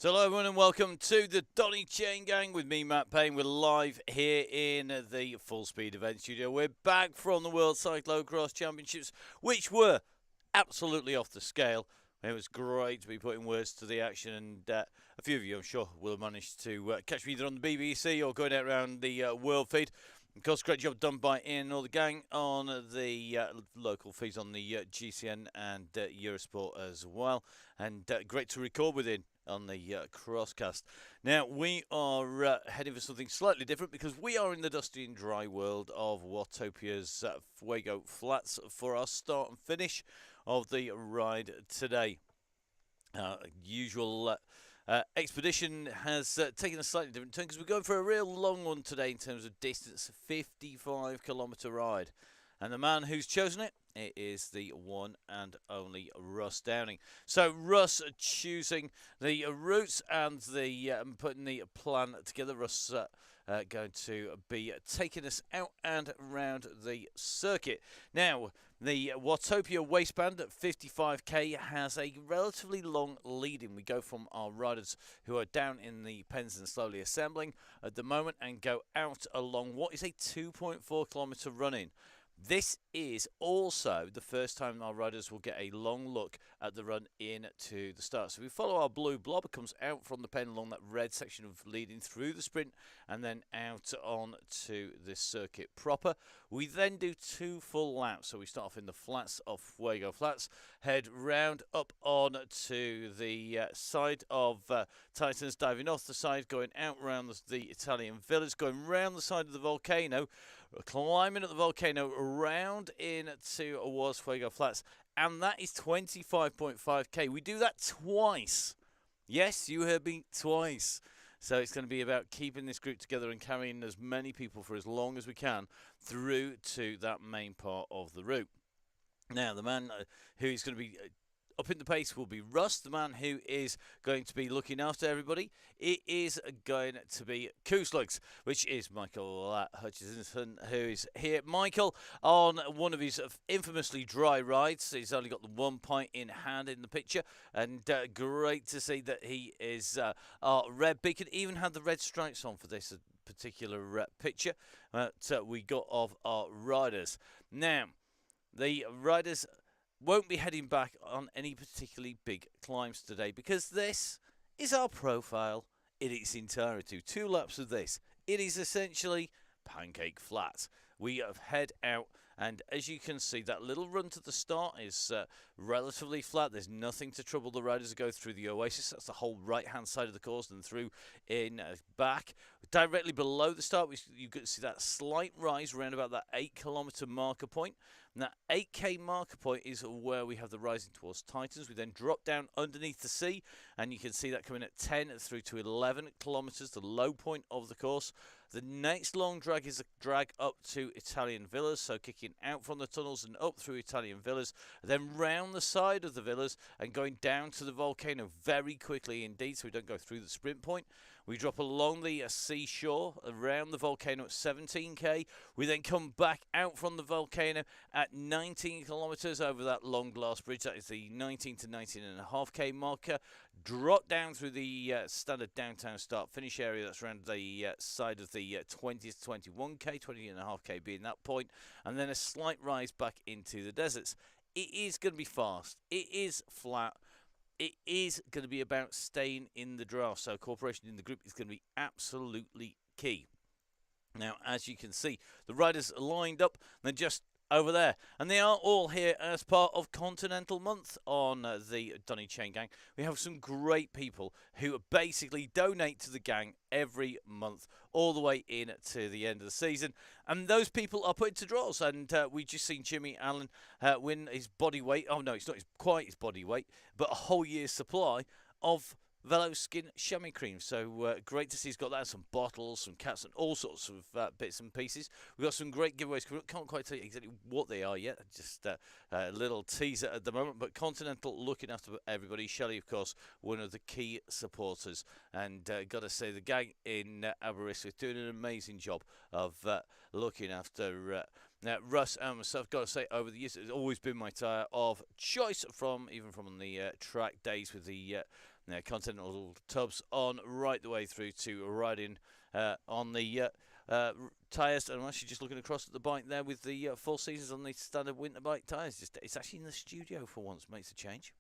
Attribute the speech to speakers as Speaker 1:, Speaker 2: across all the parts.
Speaker 1: So hello everyone and welcome to the Donny Chaingang with me, Matt Payne. We're live here in the Full Speed Event Studio. We're back from the World Cyclocross Championships, which were absolutely off the scale. It was great to be putting words to the action, and a few of you, I'm sure, will have managed to catch me either on the BBC or going out around the world feed. Of course, great job done by Ian and all the gang on the local feeds on the GCN and Eurosport as well. And great to record with Ian on the crosscast. Now, we are heading for something slightly different because we are in the dusty and dry world of Watopia's Fuego Flats for our start and finish of the ride today. Usual expedition has taken a slightly different turn because we're going for a real long one today in terms of distance, 55-kilometre ride. And the man who's chosen it is the one and only Russ Downing. So Russ choosing the routes and the putting the plan together. Russ going to be taking us out and around the circuit. Now, the Watopia waistband at 55k has a relatively long lead-in. We go from our riders who are down in the pens and slowly assembling at the moment and go out along what is a 2.4 kilometre run-in. This is also the first time our riders will get a long look at the run in to the start. So we follow our blue blob. It comes out from the pen along that red section of leading through the sprint and then out on to the circuit proper. We then do two full laps. So we start off in the flats of Fuego Flats, head round up on to the side of Titans, diving off the side, going out around the Italian villas, going round the side of the volcano, climbing up the volcano around into towards Fuego Flats, and that is 25.5k. We do that twice. Yes, you heard me, twice. So it's going to be about keeping this group together and carrying as many people for as long as we can through to that main part of the route. Now, the man who is going to be up in the pace will be Russ, the man who is going to be looking after everybody. It is going to be Kooslugs, which is Michael Hutchinson, who is here. Michael, on one of his infamously dry rides, he's only got the 1 pint in hand in the picture, and great to see that he is our red beacon. Even had the red stripes on for this particular picture that we got of our riders. Now, the riders won't be heading back on any particularly big climbs today because this is our profile in its entirety. 2 laps of this. It is essentially pancake flat. We have head out, and as you can see, that little run to the start is relatively flat. There's nothing to trouble the riders to go through the oasis. That's the whole right-hand side of the course and through in back. Directly below the start, you can see that slight rise around about that 8-kilometre marker point. And that 8k marker point is where we have the rising towards Titans. We then drop down underneath the sea, and you can see that coming at 10 through to 11 kilometres, the low point of the course. The next long drag is a drag up to Italian villas, so kicking out from the tunnels and up through Italian villas, then round the side of the villas and going down to the volcano very quickly indeed, so we don't go through the sprint point. We drop along the seashore around the volcano at 17k. We then come back out from the volcano at 19 kilometres over that long glass bridge. That is the 19 to 19.5k marker. Drop down through the standard downtown start finish area. That's around the side of the 20 to 21k, 20.5k being that point. And then a slight rise back into the deserts. It is going to be fast. It is flat. It is going to be about staying in the draft, so cooperation in the group is going to be absolutely key. Now, as you can see, the riders are lined up, they're just over there, and they are all here as part of Continental Month on the Donny Chaingang. We have some great people who basically donate to the gang every month, all the way in to the end of the season, and those people are put into draws. And we just seen Jimmy Allen win his body weight. Oh no, it's not quite his body weight, but a whole year's supply of Velo Skin chamois cream. So great to see he's got that, some bottles, some caps, and all sorts of bits and pieces. We've got some great giveaways. Can't quite tell you exactly what they are yet. Just a little teaser at the moment. But Continental looking after everybody. Shelley, of course, one of the key supporters. And got to say, the gang in Aberystwyth doing an amazing job of looking after Now, Russ and myself, got to say, over the years, it's always been my tyre of choice, from even from the track days with the Continental tubs on right the way through to riding on the tyres. And I'm actually just looking across at the bike there with the 4 seasons on the standard winter bike tyres. It's actually in the studio for once, makes a change.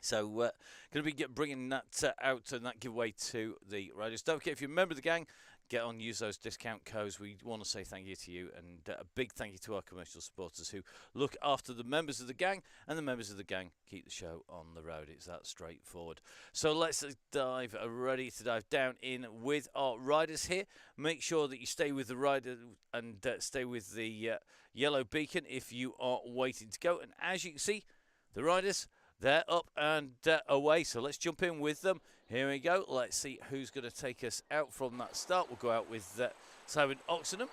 Speaker 1: So, going to be bringing that out and that giveaway to the riders. Don't forget, if you're a member of the gang, get on, use those discount codes. We want to say thank you to you, and a big thank you to our commercial supporters who look after the members of the gang, and the members of the gang keep the show on the road. It's that straightforward. So let's ready to dive down in with our riders here. Make sure that you stay with the rider and stay with the yellow beacon if you are waiting to go. And as you can see, the riders, they're up and away, so let's jump in with them. Here we go. Let's see who's going to take us out from that start. We'll go out with Simon Oxenham.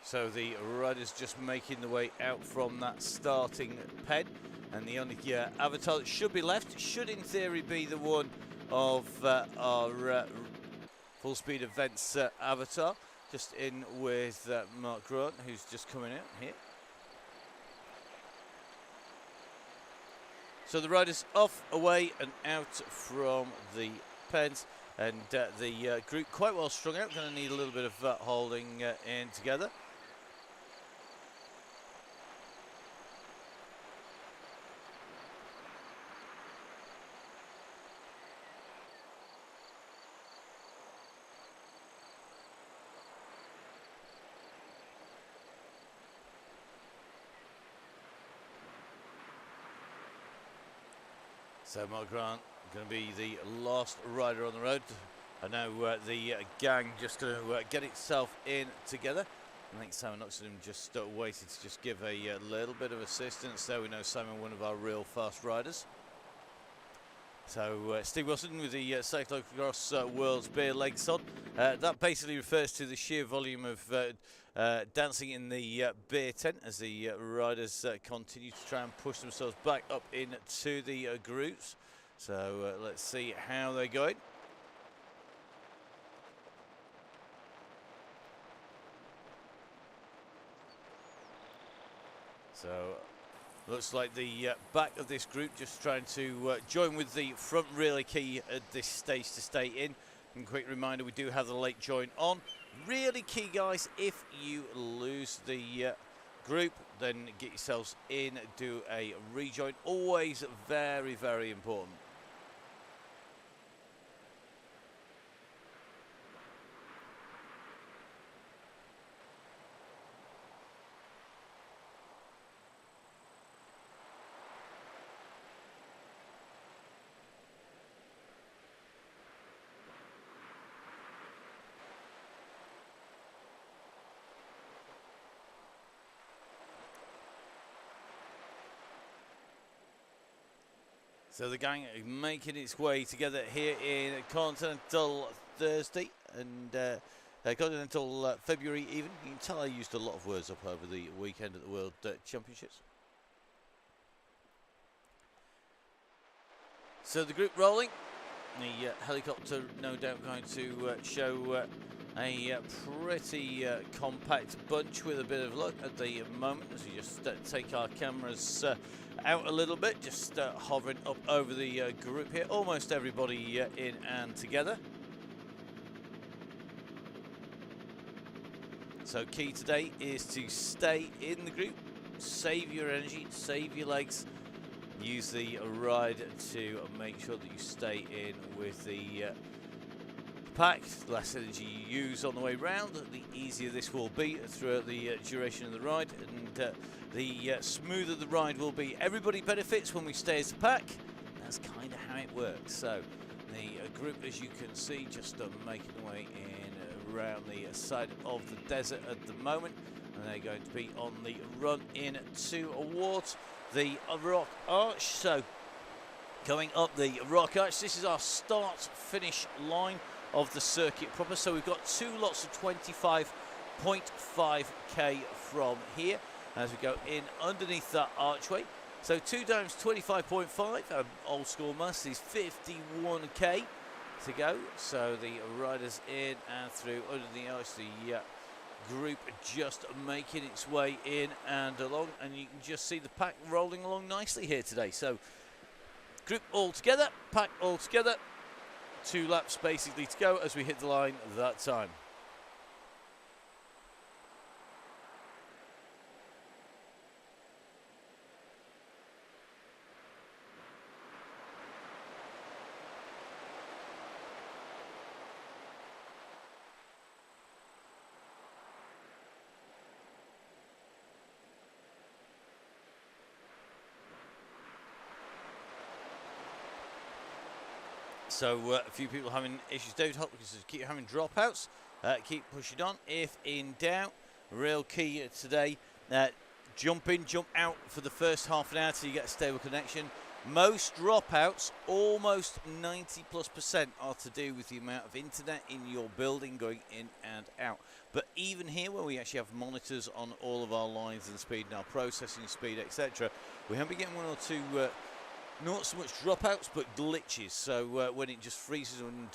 Speaker 1: So the riders just making the way out from that starting pen. And the only avatar that should be left should in theory be the one of our Full Speed Events avatar, just in with Mark Grant, who's just coming out here. So the riders off, away and out from the pens, and the group quite well strung out. Going to need a little bit of holding in together. So Mark Grant going to be the last rider on the road. I know the gang just going to get itself in together. I think Simon Oxenham just waited to just give a little bit of assistance there. We know Simon, one of our real fast riders. So Steve Wilson with the Cyclocross World's Beer Legs on. That basically refers to the sheer volume of dancing in the beer tent as the riders continue to try and push themselves back up into the groups. So let's see how they're going. So looks like the back of this group just trying to join with the front, really key at this stage to stay in. And quick reminder, we do have the late join on. Really key, guys, if you lose the group, then get yourselves in, do a rejoin. Always very, very important. So the gang making its way together here in Continental Thursday and Continental February even. You can tell I used a lot of words up over the weekend at the World Championships. So the group rolling. The helicopter no doubt going to show a pretty compact bunch with a bit of luck at the moment as we just take our cameras out a little bit, just hovering up over the group here. Almost everybody in and together. So key today is to stay in the group, save your energy, save your legs, use the ride to make sure that you stay in with the pack. The less energy you use on the way round, the easier this will be throughout the duration of the ride, and the smoother the ride will be. Everybody benefits when we stay as a pack. That's kind of how it works. So the group, as you can see, just making their way in around the side of the desert at the moment, and they're going to be on the run in towards the rock arch. So going up the rock arch, this is our start finish line of the circuit proper. So we've got 2 lots of 25.5k from here as we go in underneath that archway. So 2 times 25.5, old school maths, is 51k. to go. So the riders in and through under the ice. The group just making its way in and along, and you can just see the pack rolling along nicely here today. So group all together, pack all together. 2 laps basically to go as we hit the line that time. So a few people having issues. David Hopkins says keep having dropouts, keep pushing on. If in doubt, real key today, jump in, jump out for the first half an hour till you get a stable connection. Most dropouts, almost 90+%, are to do with the amount of internet in your building going in and out. But even here, where we actually have monitors on all of our lines and speed and our processing speed, etc., we have been getting 1 or 2. Not so much dropouts, but glitches. So when it just freezes and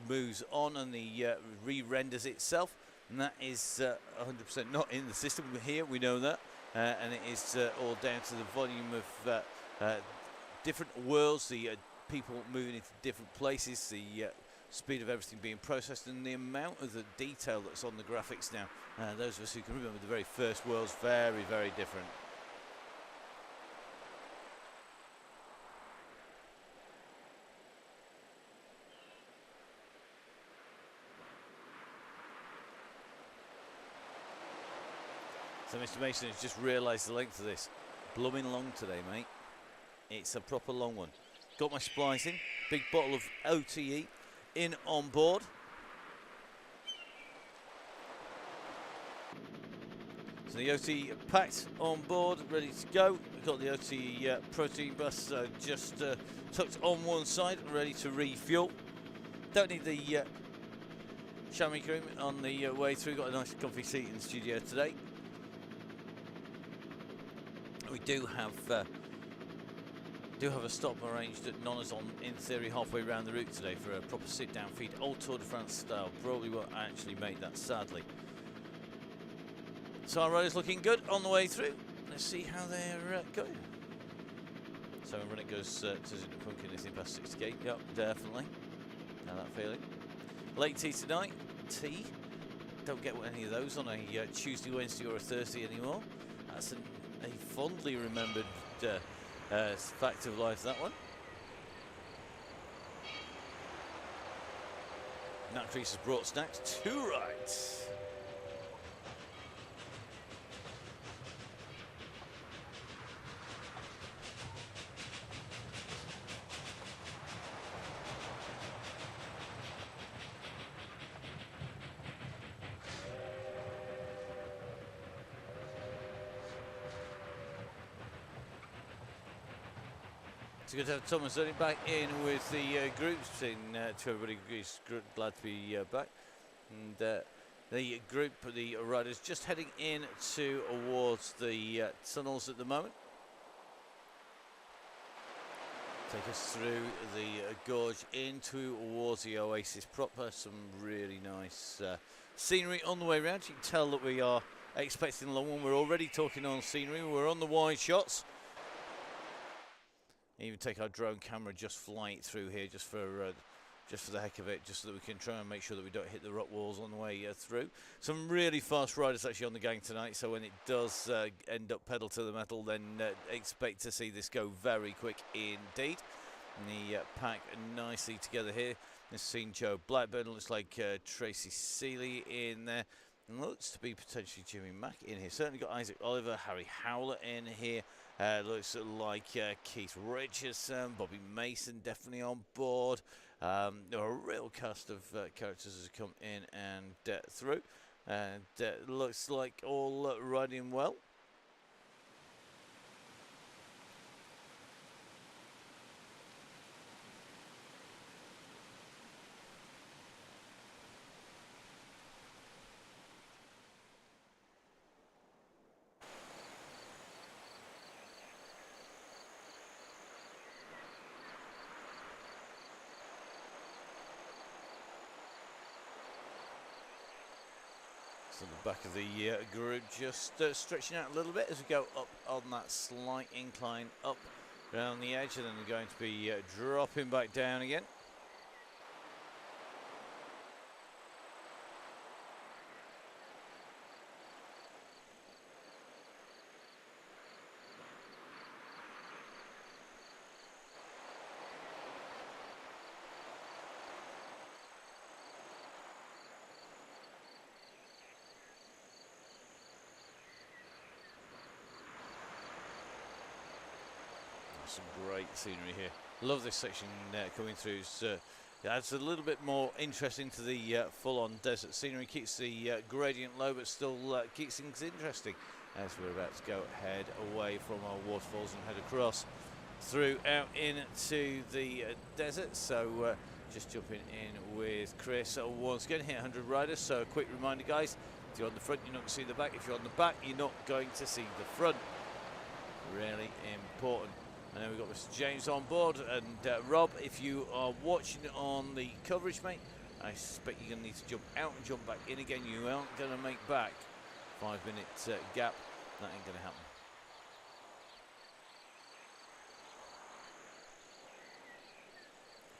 Speaker 1: moves on and the re-renders itself, and that is 100% not in the system here. We know that, and it is all down to the volume of different worlds, the people moving into different places, the speed of everything being processed, and the amount of the detail that's on the graphics now. Those of us who can remember the very first world's very, very different. So Mr. Mason has just realised the length of this. Blooming long today, mate. It's a proper long one. Got my splicing. Big bottle of OTE in on board. So the OTE packed on board, ready to go. We've got the OTE protein bus just tucked on one side, ready to refuel. Don't need the chamois cream on the way through. Got a nice comfy seat in the studio today. We do have a stop arranged at Nonna's on, in theory, halfway around the route today for a proper sit-down feed, old Tour de France style. Probably won't actually make that, sadly. So our riders looking good on the way through. Let's see how they're going. So when it goes to Pumpkin, anything past 60k? Yep, definitely. How that feeling? Late tea tonight. Tea. Don't get any of those on a Tuesday, Wednesday, or a Thursday anymore. That's a fondly remembered fact of life, that one. Nat Crease has brought snacks to right. It's good to have Thomas Donny back in with the groups. To everybody, is glad to be back. And the group, the riders, just heading in towards the tunnels at the moment. Take us through the gorge in towards the Oasis proper. Some really nice scenery on the way around. You can tell that we are expecting a long one. We're already talking on scenery. We're on the wide shots. Even take our drone camera, just fly it through here, just for the heck of it, just so that we can try and make sure that we don't hit the rock walls on the way through. Some really fast riders actually on the gang tonight, so when it does end up pedal to the metal, then expect to see this go very quick indeed. And the pack nicely together here. We've seen Joe Blackburn, looks like Tracy Seeley in there. And looks to be potentially Jimmy Mack in here. Certainly got Isaac Oliver, Harry Howler in here. Looks like Keith Richardson, Bobby Mason definitely on board. A real cast of characters has come in and through. And looks like all riding well. So the back of the group just stretching out a little bit as we go up on that slight incline up around the edge, and then they're going to be dropping back down again. Some great scenery here. Love this section coming through. It adds a little bit more interest into the full-on desert scenery. Keeps the gradient low, but still keeps things interesting as we're about to go head away from our waterfalls and head across through out into the desert. So just jumping in with Chris once again here, 100 riders. So a quick reminder, guys, if you're on the front, you're not going to see the back. If you're on the back, you're not going to see the front. Really important. And then we've got Mr. James on board, and Rob, if you are watching on the coverage, mate, I suspect you're going to need to jump out and jump back in again. You aren't going to make back 5 minute gap. That ain't going to happen.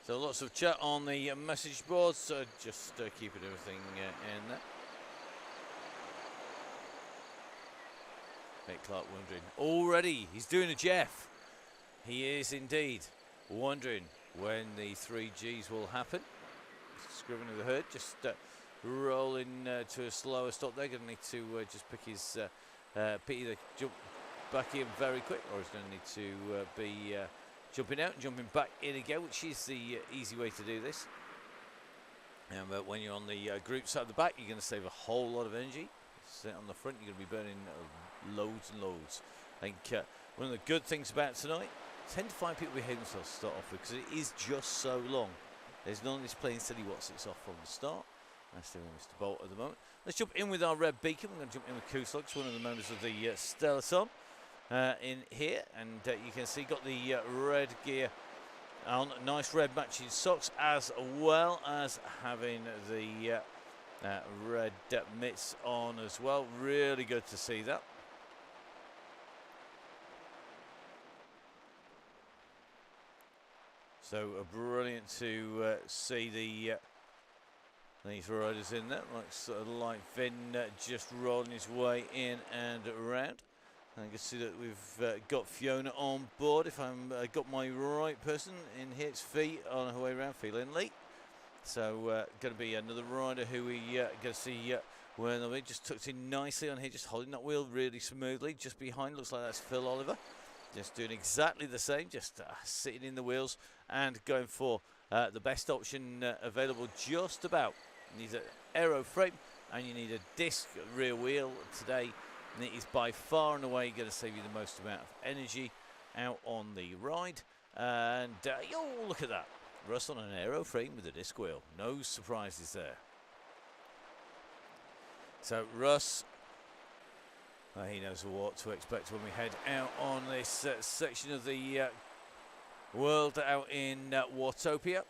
Speaker 1: So lots of chat on the message boards, so just keeping everything in there. Hey, Clark wondering already, he's doing a Jeff. He is indeed wondering when the 3Gs will happen. Scriven of the herd, just rolling to a slower stop. They're going to need to just pick his either jump back in very quick, or he's going to need to be jumping out and jumping back in again, which is the easy way to do this. But when you're on the group side of the back, you're going to save a whole lot of energy. Sit on the front, you're going to be burning loads and loads. I think one of the good things about tonight, tend to find people behave themselves to start off with, because it is just so long. There's none of this plain silly what's it's off from the start. That's doing Mr. Bolt at the moment. Let's jump in with our red beacon. We're going to jump in with Kuslux, one of the members of the Stellaton in here. And you can see got the red gear on, nice red matching socks, as well as having the red mitts on as well. Really good to see that. So brilliant to see these riders in there, like sort of like Finn just rolling his way in and around. And you can see that we've got Fiona on board. If I'm got my right person in here, it's Fee on her way around, Fee Lindley. So going to be another rider who we going to see where they'll be. Just tucked in nicely on here, just holding that wheel really smoothly. Just behind, looks like that's Phil Oliver. Just doing exactly the same, just sitting in the wheels and going for the best option available just about. You need an aero frame and you need a disc rear wheel today, and it is by far and away going to save you the most amount of energy out on the ride. And oh, look at that, Russ on an aero frame with a disc wheel. No surprises there. So Russ, he knows what to expect when we head out on this section of the world out in Watopia.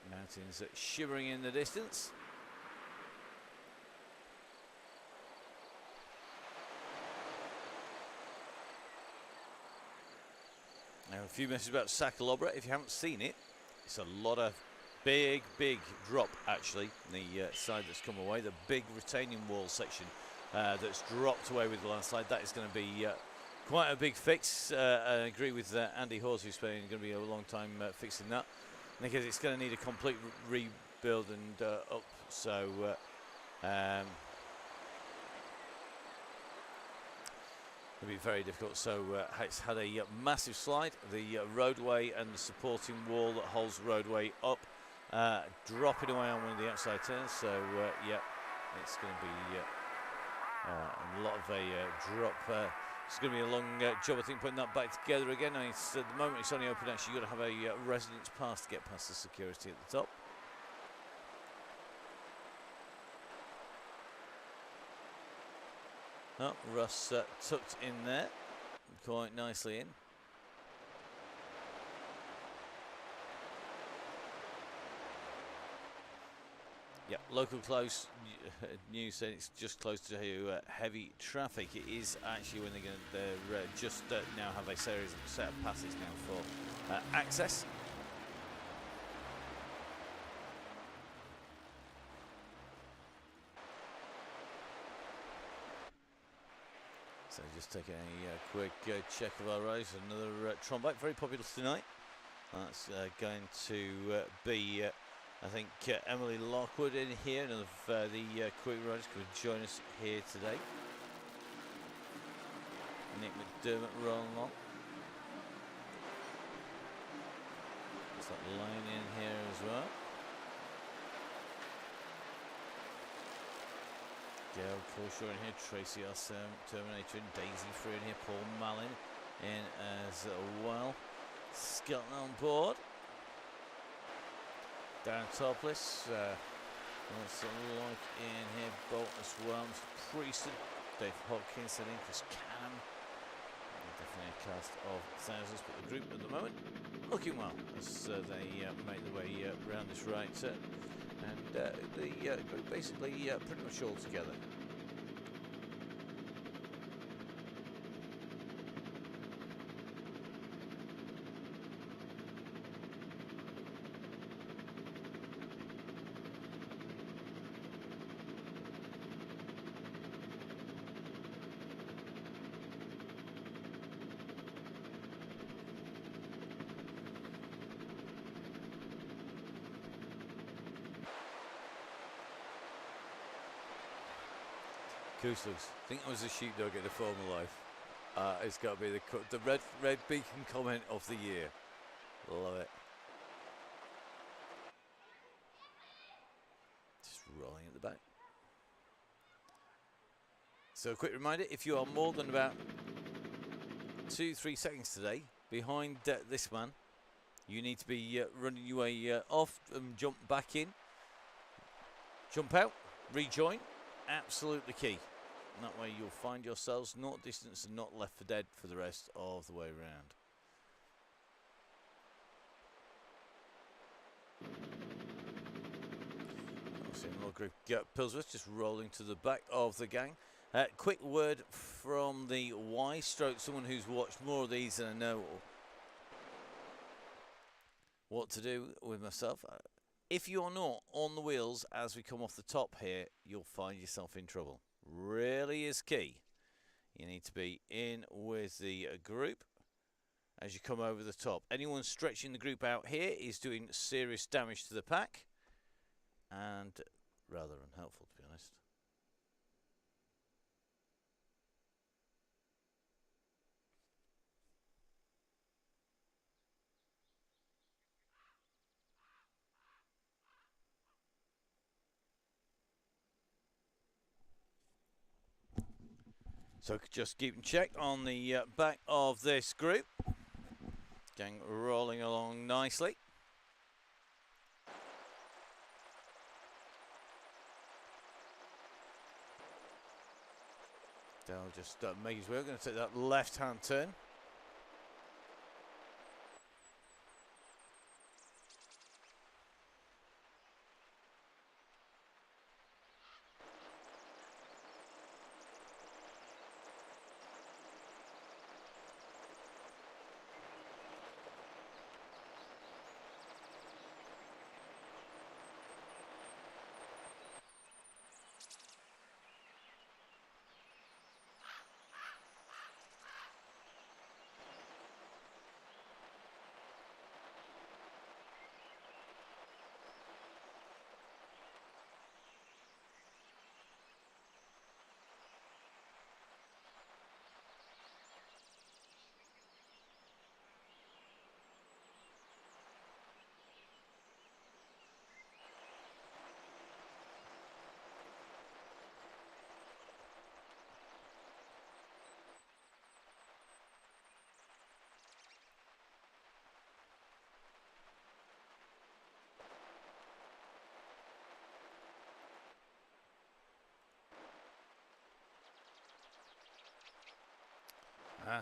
Speaker 1: Mountains shimmering in the distance. Now a few messages about Sakalobra. If you haven't seen it, it's a lot of big drop actually. The side that's come away, the big retaining wall section that's dropped away with the landslide. That is going to be quite a big fix. I agree with Andy Hawes, who's going to be a long time fixing that, because it's going to need a complete rebuild and up. So it'll be very difficult. So it's had a massive slide. The roadway and the supporting wall that holds the roadway up dropping away on one of the outside turns. So yeah, it's going to be a lot of a drop. It's going to be a long job, I think, putting that back together again. I mean, at the moment it's only open, actually you've got to have a residence pass to get past the security at the top. Oh, Russ tucked in there, quite nicely in. Yep, local close news saying it's just close to heavy traffic. It is actually when they're just now have a series of set of passes now for access. So just taking a quick check of our race. Another trombite, very popular tonight. That's going to be. I think Emily Lockwood in here, and the quick riders could join us here today. Nick McDermott rolling on. There's that line in here as well. Gail Forshaw in here, Tracy Awesome, Terminator in, Daisy Free in here, Paul Mallin in as well. Scotland on board. Darren Topless, what's it like in here? Bolt as well, Mr. Prieston, Dave Hopkins, and Chris Canham. Definitely a cast of thousands, but the group at the moment looking well as they make their way around this right turn. And the group basically pretty much all together. Kuslos, I think I was a sheepdog in a former life. It's got to be the red beacon comment of the year. Love it. Just rolling at the back. So a quick reminder, if you are more than about 2-3 seconds today behind this man, you need to be running your way off and jump back in. Jump out, rejoin. Absolutely key. And that way you'll find yourselves not distance and not left for dead for the rest of the way around. See more group Pillsworth just rolling to the back of the gang. Quick word from the Y stroke, someone who's watched more of these than I know what to do with myself. If you're not on the wheels as we come off the top here, you'll find yourself in trouble. Really is key. You need to be in with the group as you come over the top. Anyone stretching the group out here is doing serious damage to the pack and rather unhelpful, to be honest. So just keeping check on the back of this group. Gang rolling along nicely. Dale just making his way. We're going to take that left-hand turn.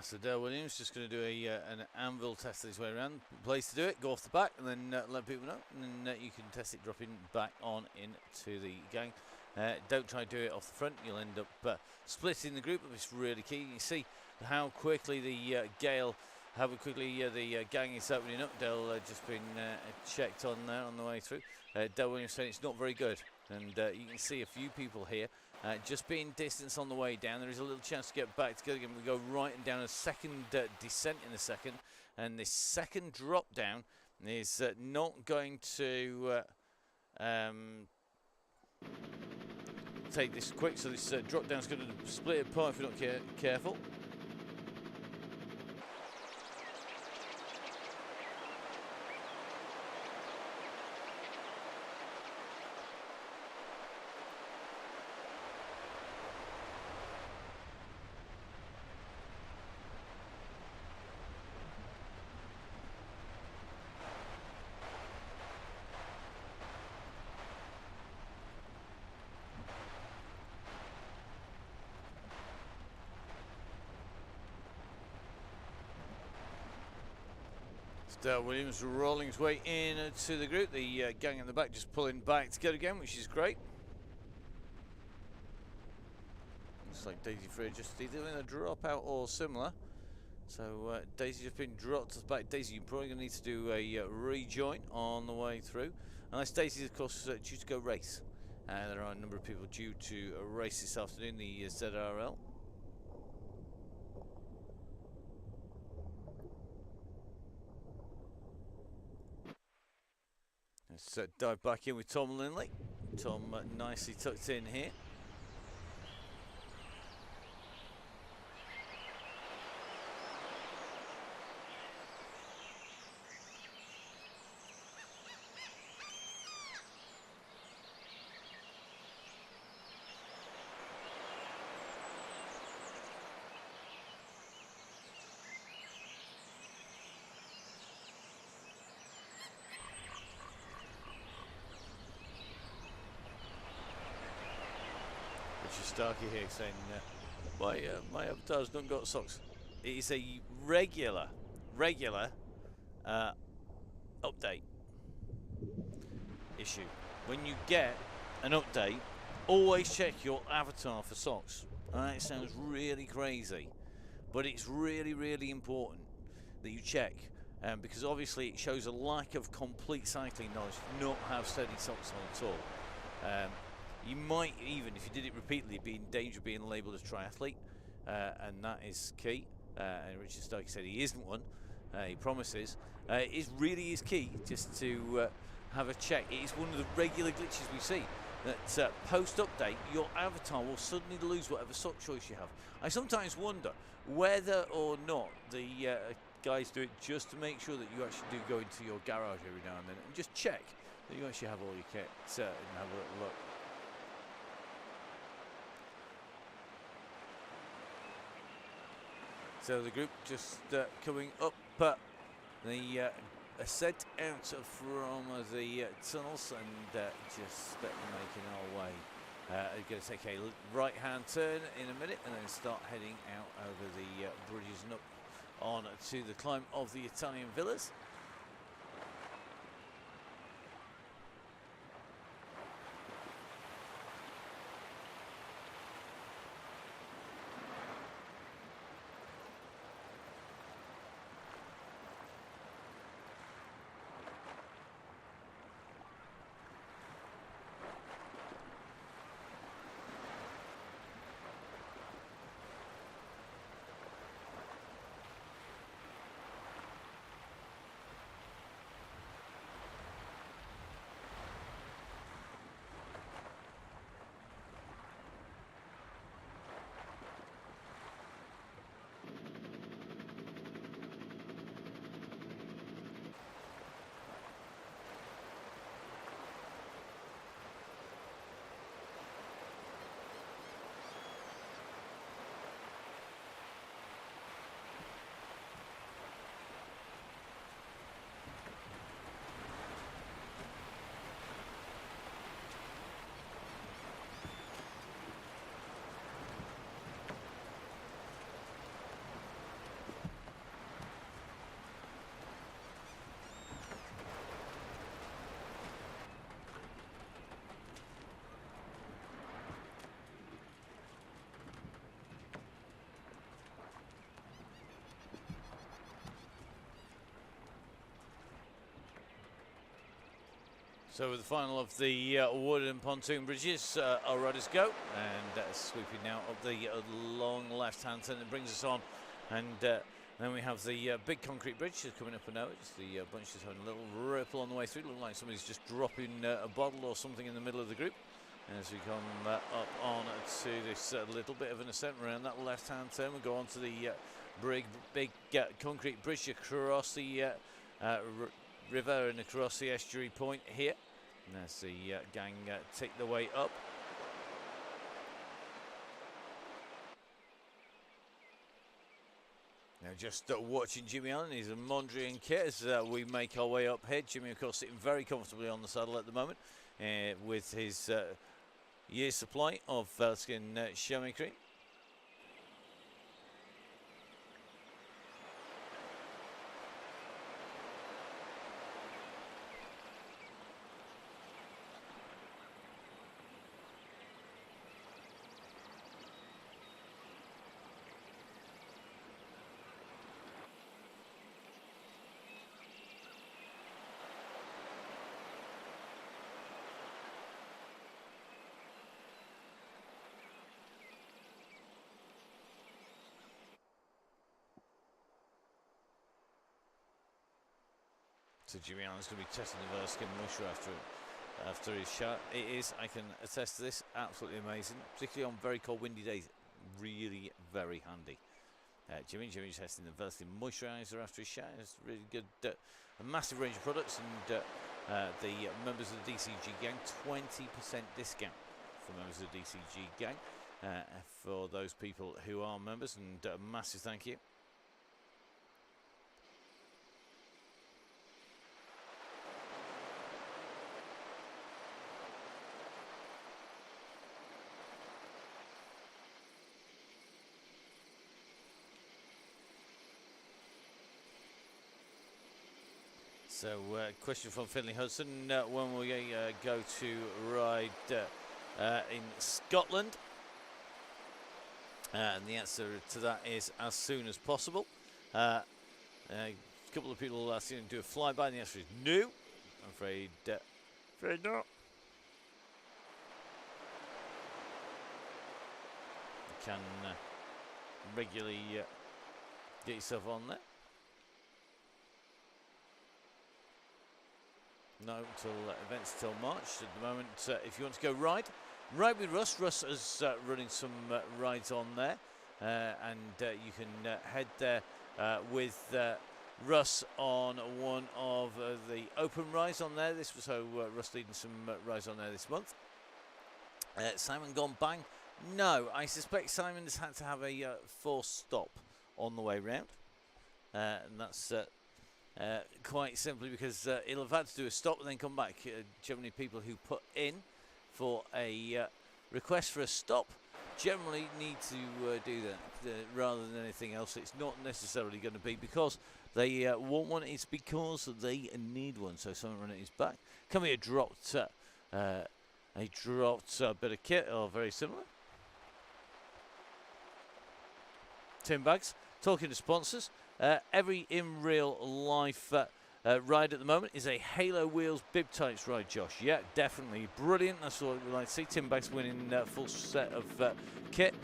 Speaker 1: So Dale Williams just going to do an anvil test this way around. Place to do it, go off the back, and then let people know. And then you can test it dropping back on into the gang. Don't try to do it off the front, you'll end up splitting the group. It's really key. You see how quickly the gale, how quickly the gang is opening up. Dale just been checked on there on the way through. Dale Williams saying it's not very good. And you can see a few people here just being distance on the way down. There is a little chance to get back together again. We go right and down a second descent in a second. And this second drop down is not going to take this quick. So this drop down is going to split apart if we're not careful. Dale Williams rolling his way into the group. The gang in the back just pulling back together again, which is great. Looks like Daisy Frey just either doing a dropout or similar. So Daisy just been dropped to the back. Daisy, you're probably going to need to do a rejoin on the way through. Unless Daisy's, of course, due to go race. There are a number of people due to a race this afternoon, the ZRL. Let's dive back in with Tom Lindley. Tom nicely tucked in here. Starkey here saying my avatar's not got socks. It is a regular update issue. When you get an update, always check your avatar for socks. It sounds really crazy, but it's really important that you check, because obviously it shows a lack of complete cycling knowledge to not have steady socks on at all. You might even, if you did it repeatedly, be in danger of being labelled as triathlete, and that is key. And Richard Starkey said he isn't one. He promises. It really is key just to have a check. It is one of the regular glitches we see, that post-update, your avatar will suddenly lose whatever sock choice you have. I sometimes wonder whether or not the guys do it just to make sure that you actually do go into your garage every now and then and just check that you actually have all your kit and have a little look. So the group just coming up the ascent out from the tunnels and just making our way. We're going to take a right-hand turn in a minute and then start heading out over the bridges and up on to the climb of the Italian villas. So with the final of the wooden pontoon bridges, our riders go, and sweeping now up the long left-hand turn that brings us on, and then we have the big concrete bridge coming up and out. It's the bunch is having a little ripple on the way through. Looks like somebody's just dropping a bottle or something in the middle of the group. As we come up on to this little bit of an ascent around that left-hand turn, we go on to the big concrete bridge across the river and across the estuary point here. And as the gang take the way up. Now just watching Jimmy Allen, he's a Mondrian kit as we make our way up here. Jimmy, of course, sitting very comfortably on the saddle at the moment with his year's supply of skin chamois cream. So Jimmy Allen's going to be testing the Verskin moisture after his shot. It is, I can attest to this, absolutely amazing, particularly on very cold windy days. Really very handy. Jimmy's testing the Verskin moisturiser after his shot. It's really good, a massive range of products, and the members of the DCG gang, 20% discount for members of the DCG gang for those people who are members, and a massive thank you. So, question from Finley Hudson, when will we go to ride in Scotland? And the answer to that is as soon as possible. A couple of people asking to do a flyby, and the answer is no. I'm afraid not. You can regularly get yourself on there. No, until events till March. At the moment, if you want to go ride with Russ. Russ is running some rides on there, and you can head there with Russ on one of the open rides on there. This was how Russ leading some rides on there this month. Simon gone bang? No, I suspect Simon has had to have a forced stop on the way round, and that's quite simply because he'll have had to do a stop and then come back. Generally, people who put in for a request for a stop generally need to do that rather than anything else. It's not necessarily going to be because they want one, it's because they need one. So someone running his back. Can be a dropped bit of kit or very similar. Tin bags. Talking to sponsors, every in real life ride at the moment is a Halo Wheels bib tights ride, Josh. Yeah, definitely brilliant. That's what we like to see. Tin bags winning full set of kit.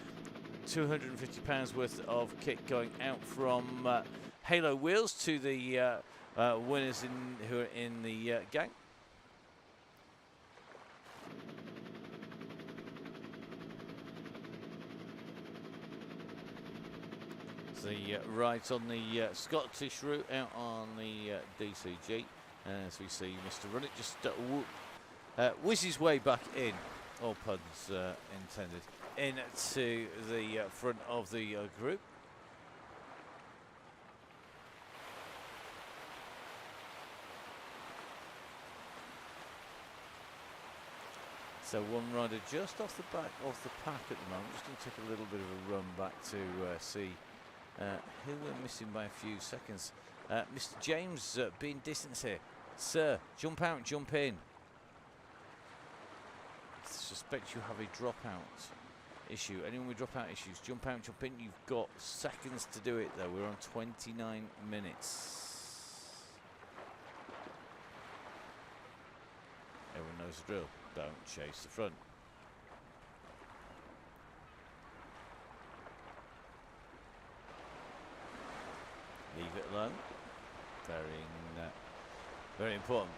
Speaker 1: £250 worth of kit going out from Halo Wheels to the winners who are in the gang. The rides on the Scottish route out on the DCG, as we see Mr. Runnit just whiz his way back in, all puns intended, into the front of the group. So one rider just off the pack at the moment. Just going to take a little bit of a run back to see who we're missing by a few seconds. Mr. James being distance here. Sir, jump out, jump in. I suspect you have a dropout issue. Anyone with dropout issues, jump out, jump in. You've got seconds to do it though. We're on 29 minutes. knows the drill. Don't chase the front. Leave it alone. Very important.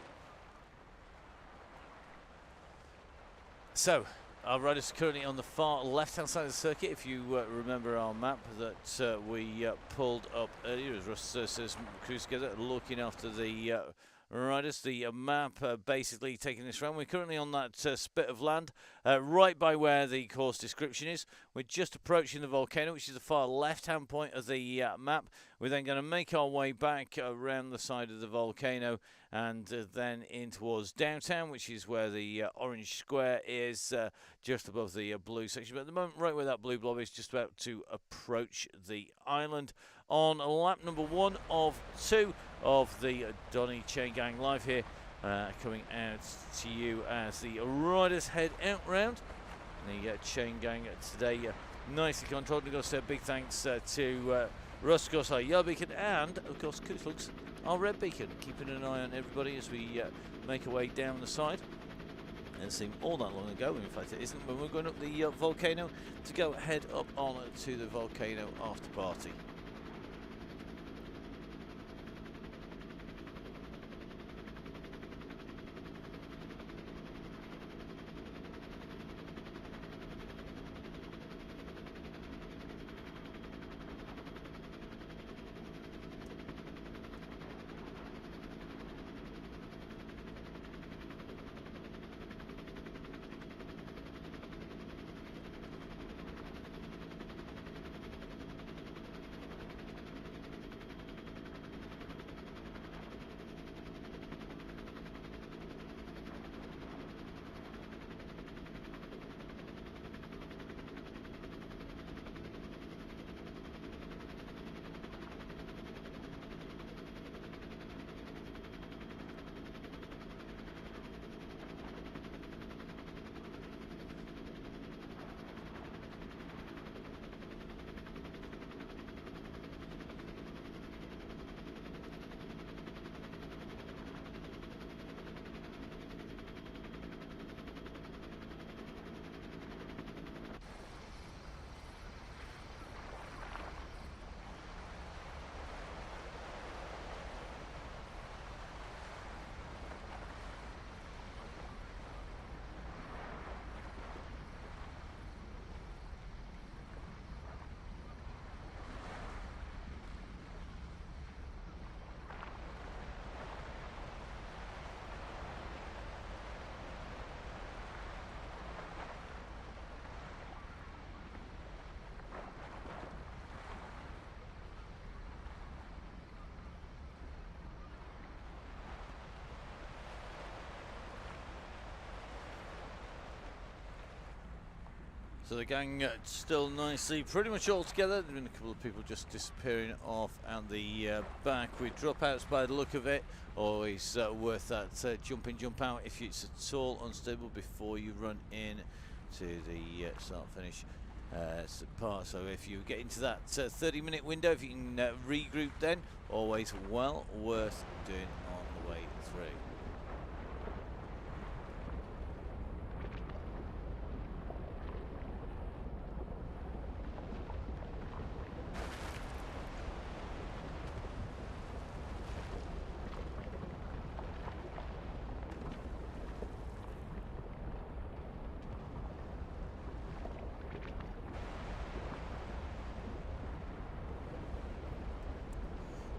Speaker 1: So, our riders are currently on the far left-hand side of the circuit. If you remember our map that we pulled up earlier, as Russ says, cruise together, looking after the riders. The map basically taking this round. We're currently on that spit of land right by where the course description is. We're just approaching the volcano, which is the far left-hand point of the map. We're then going to make our way back around the side of the volcano and then in towards downtown, which is where the orange square is, just above the blue section. But at the moment, right where that blue blob is, just about to approach the island on lap number 1 of 2 of the Donny Chaingang live here, coming out to you as the riders head out round the Chaingang today. Nicely controlled. We've got to say a big thanks to Russ, of course, our yellow beacon, and of course Kutlux, our red beacon, keeping an eye on everybody as we make our way down the side. It doesn't seem all that long ago, in fact it isn't, when we're going up the volcano to go head up on to the volcano after party. So the gang still nicely, pretty much all together. There's been a couple of people just disappearing off out the back with dropouts by the look of it. Always worth that jump in, jump out if it's at all unstable before you run in to the start finish part. So if you get into that 30-minute window, if you can regroup then, always well worth doing on the way through.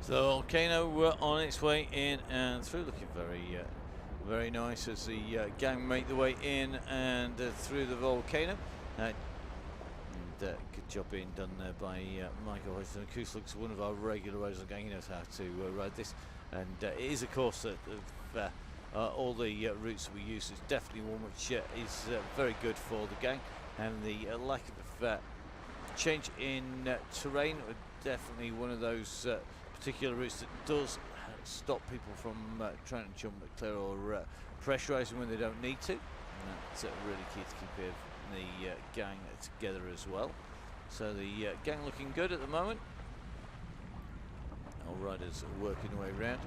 Speaker 1: So the volcano on its way in and through, looking very nice as the gang make the way in and through the volcano. Good job being done there by Michael Hoyson. Koos looks one of our regular riders of the gang. He knows how to ride this, and it is of course that all the routes that we use is definitely one which is very good for the gang, and the lack of change in terrain, definitely one of those particular routes that does stop people from trying to jump it clear or pressurising when they don't need to. And that's really key to keep the gang together as well. So the gang looking good at the moment. All riders working their way around.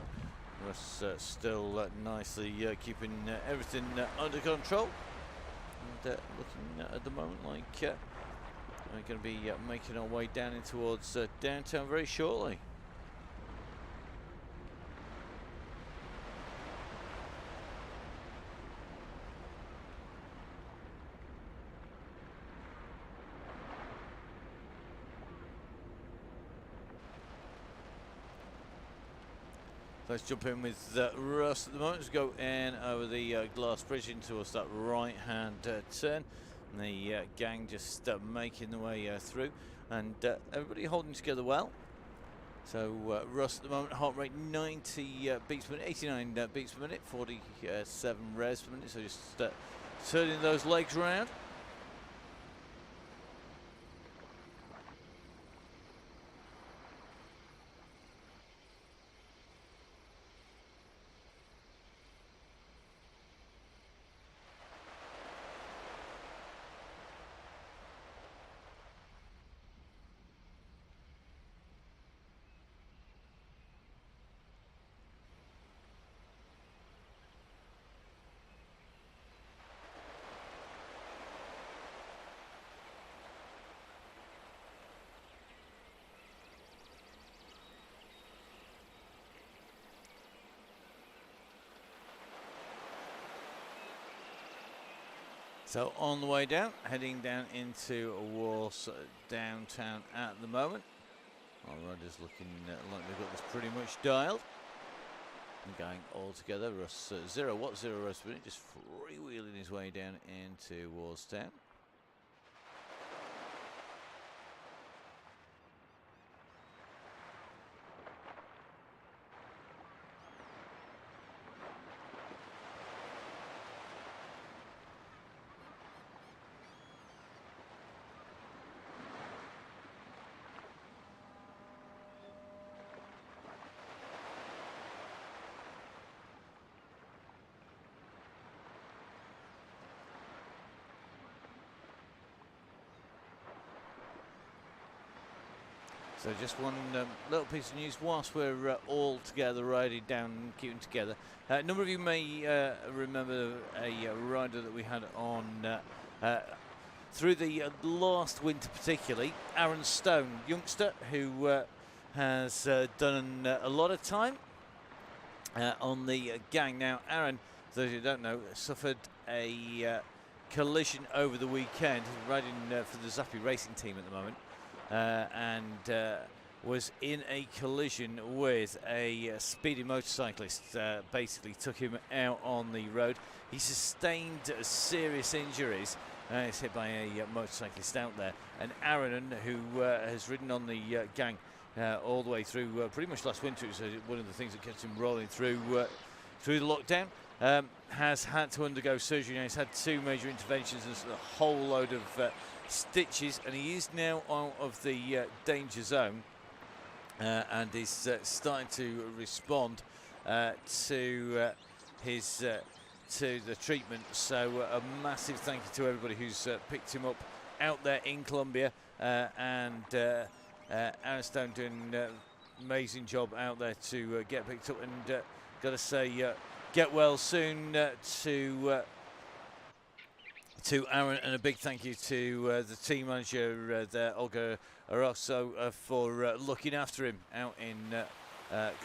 Speaker 1: Russ still nicely keeping everything under control. And looking at the moment like we're going to be making our way down in towards downtown very shortly. Let's jump in with Russ at the moment. Let's go in over the glass bridge in towards that right-hand turn. And the gang just making the way through. And everybody holding together well. So Russ at the moment, heart rate 90 beats per minute, 89 beats per minute, 47 revs per minute. So just turning those legs around. So on the way down, heading down into Warsaw downtown at the moment. Our riders looking like they've got this pretty much dialed. And going all together, Russ 0 Revs per minute, just freewheeling his way down into Warsaw town. So just one little piece of news whilst we're all together riding down and keeping together. A number of you may remember a rider that we had on through the last winter particularly, Aaron Stone, youngster who has done a lot of time on the gang. Now Aaron, for those who don't know, suffered a collision over the weekend. He's riding for the Zappi racing team at the moment. And was in a collision with a speedy motorcyclist. Basically took him out on the road. He sustained serious injuries. He's hit by a motorcyclist out there. And Aaron, who has ridden on the gang all the way through pretty much last winter, so one of the things that kept him rolling through the lockdown, has had to undergo surgery. Now, he's had 2 major interventions and a whole load of stitches, and he is now out of the danger zone and is starting to respond to his to the treatment. So a massive thank you to everybody who's picked him up out there in Colombia, and Aaron Stone doing an amazing job out there to get picked up, and got to say get well soon to Aaron, and a big thank you to the team manager there, Olga Arosso, for looking after him out in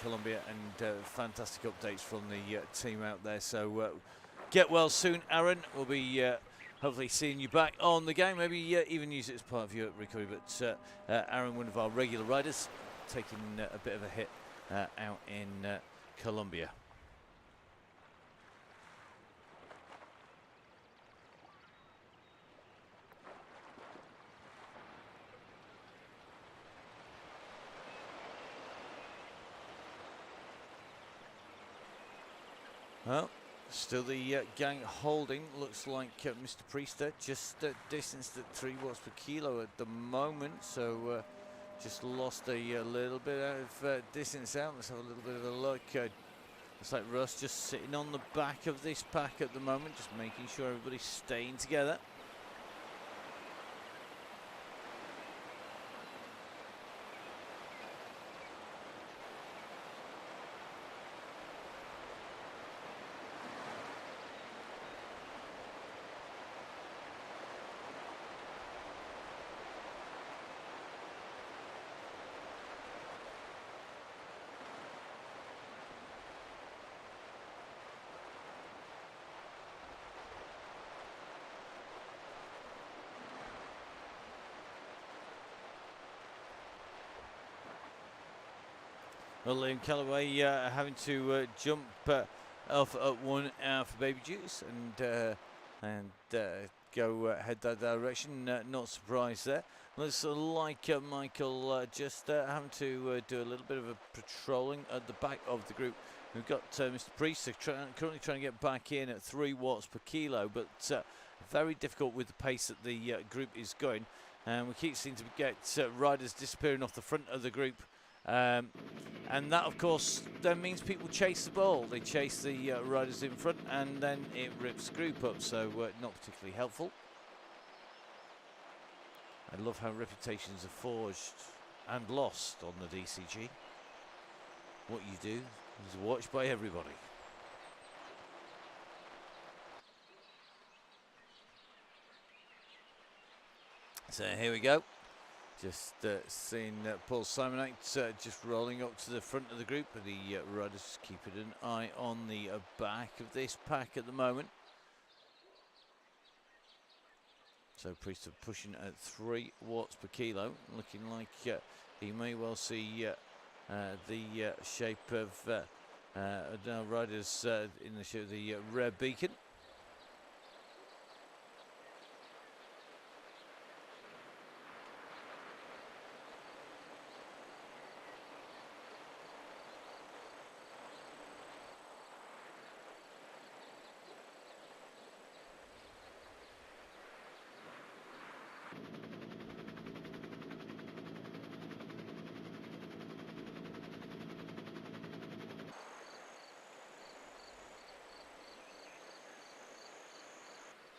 Speaker 1: Colombia, and fantastic updates from the team out there. So get well soon, Aaron. We'll be hopefully seeing you back on the game, maybe even use it as part of your recovery. But Aaron, one of our regular riders, taking a bit of a hit out in Colombia. Well, still the gang holding. Looks like Mr. Priester just distanced at 3 watts per kilo at the moment. So just lost a little bit of distance out. Let's have a little bit of a look. Looks like Russ just sitting on the back of this pack at the moment, just making sure everybody's staying together. Well, Liam Callaway having to jump off at 1 hour for Baby Juice and go head that direction. Not surprised there. Looks like Michael just having to do a little bit of a patrolling at the back of the group. We've got Mr. Priest currently trying to get back in at 3 watts per kilo, but very difficult with the pace that the group is going. And we keep seeming to get riders disappearing off the front of the group. And that, of course, then means people chase the ball. They chase the riders in front, and then it rips the group up, so not particularly helpful. I love how reputations are forged and lost on the DCG. What you do is watched by everybody. So here we go. Just seeing Paul Simonite just rolling up to the front of the group, but the riders just keeping an eye on the back of this pack at the moment. So Priest pushing at 3 watts per kilo, looking like he may well see the shape of riders in the shape of the red beacon.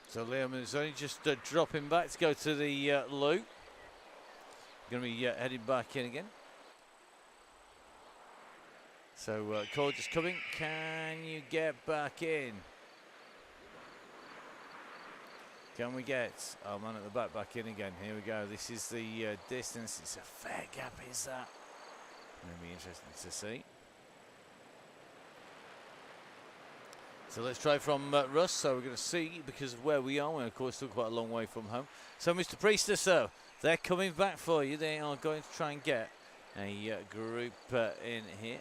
Speaker 1: So Liam is only just dropping back to go to the loop. Going to be heading back in again. So Cole just coming. Can you get back in? Can we get our man at the back in again? Here we go. This is the distance. It's a fair gap, is that? Going to be interesting to see. So let's try from Russ. So we're going to see, because of where we are, we're of course still quite a long way from home. So Mr. Priester, so they're coming back for you. They are going to try and get a group in here.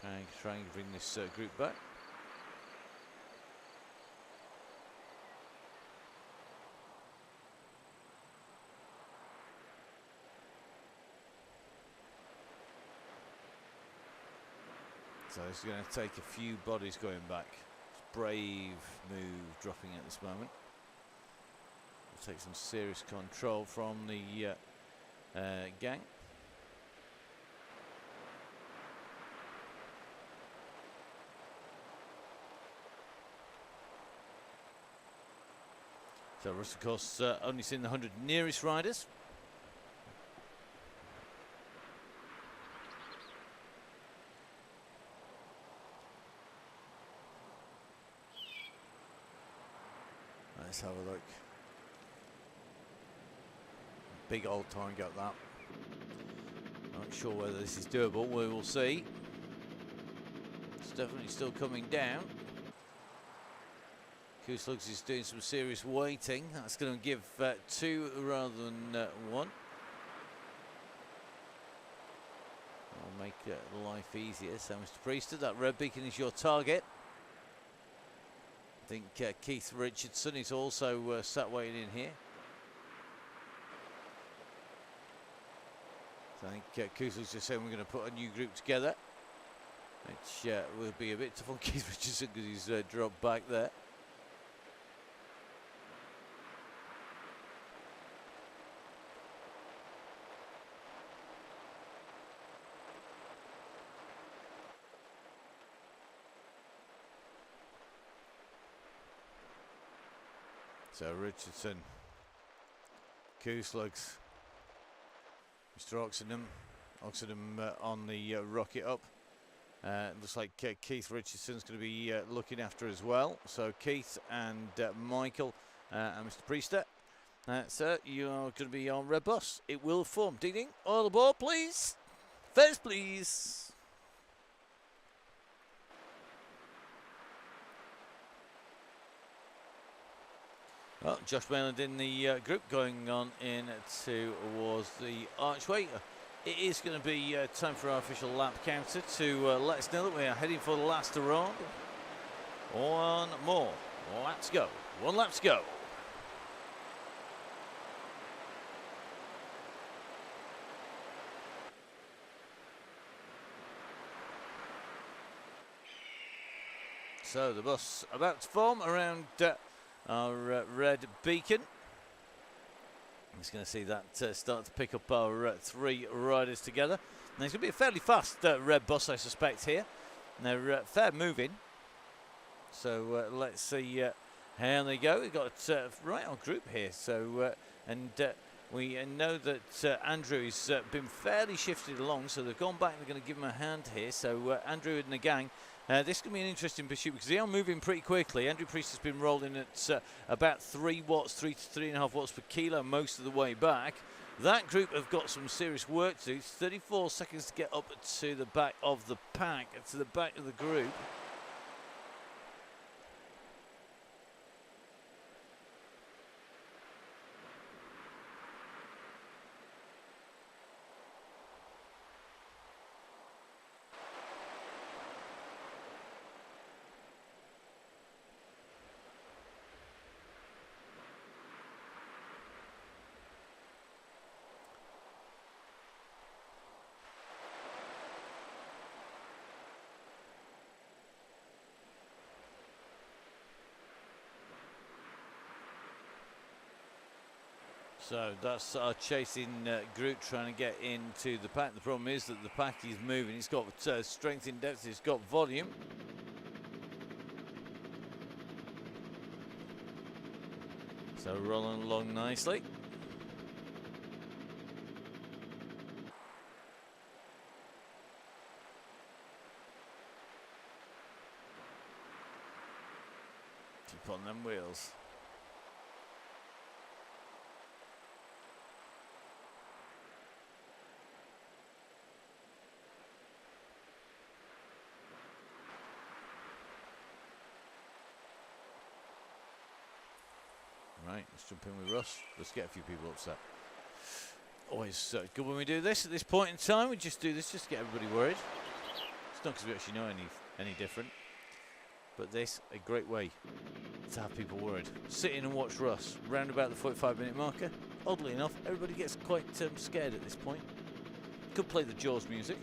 Speaker 1: And try and bring this group back. So it's going to take a few bodies going back. Brave move dropping at this moment. We'll take some serious control from the gang. So Russ, of course, only seen the 100 nearest riders. Let's have a look. Big old time got that. Not sure whether this is doable. We will see. It's definitely still coming down. Kooslugs is doing some serious waiting. That's going to give 2 rather than 1. I'll make life easier. So, Mr. Priester, that red beacon is your target. I think Keith Richardson is also sat waiting in here. So I think Kooslugs just saying we're going to put a new group together, which will be a bit tough on Keith Richardson because he's dropped back there. So Richardson, Kooslugs, Mr. Oxenham on the rocket up. Looks like Keith Richardson's going to be looking after as well. So Keith and Michael and Mr. Priester. Sir, you are going to be on red bus. It will form. Ding ding. All aboard, please. First, please. Well, Josh Mayland in the group going on in towards the archway. it is going to be time for our official lap counter to let us know that we are heading for the last round. One more. Let's go. One lap to go. So the bus about to form around our red beacon. I'm just going to see that start to pick up our 3 riders together. Now it's going to be a fairly fast red bus, I suspect, here. And they're fair moving. So let's see how they go. We've got right on group here. So we know that Andrew's been fairly shifted along. So they've gone back. They're going to give him a hand here. So Andrew and the gang. This can be an interesting pursuit because they are moving pretty quickly. Andrew Priest has been rolling at about 3 watts, 3 to 3.5 watts per kilo most of the way back. That group have got some serious work to do. It's 34 seconds to get up to the back of the pack, to the back of the group. So that's our chasing group trying to get into the pack. The problem is that the pack is moving. It's got strength in depth. It's got volume. So rolling along nicely. Keep on them wheels. Right, let's jump in with Russ. Let's get a few people upset. Always good when we do this at this point in time. We just do this just to get everybody worried. It's not because we actually know any different. But this, a great way to have people worried. Sit in and watch Russ. Round about the 45-minute marker. Oddly enough, everybody gets quite scared at this point. Could play the Jaws music.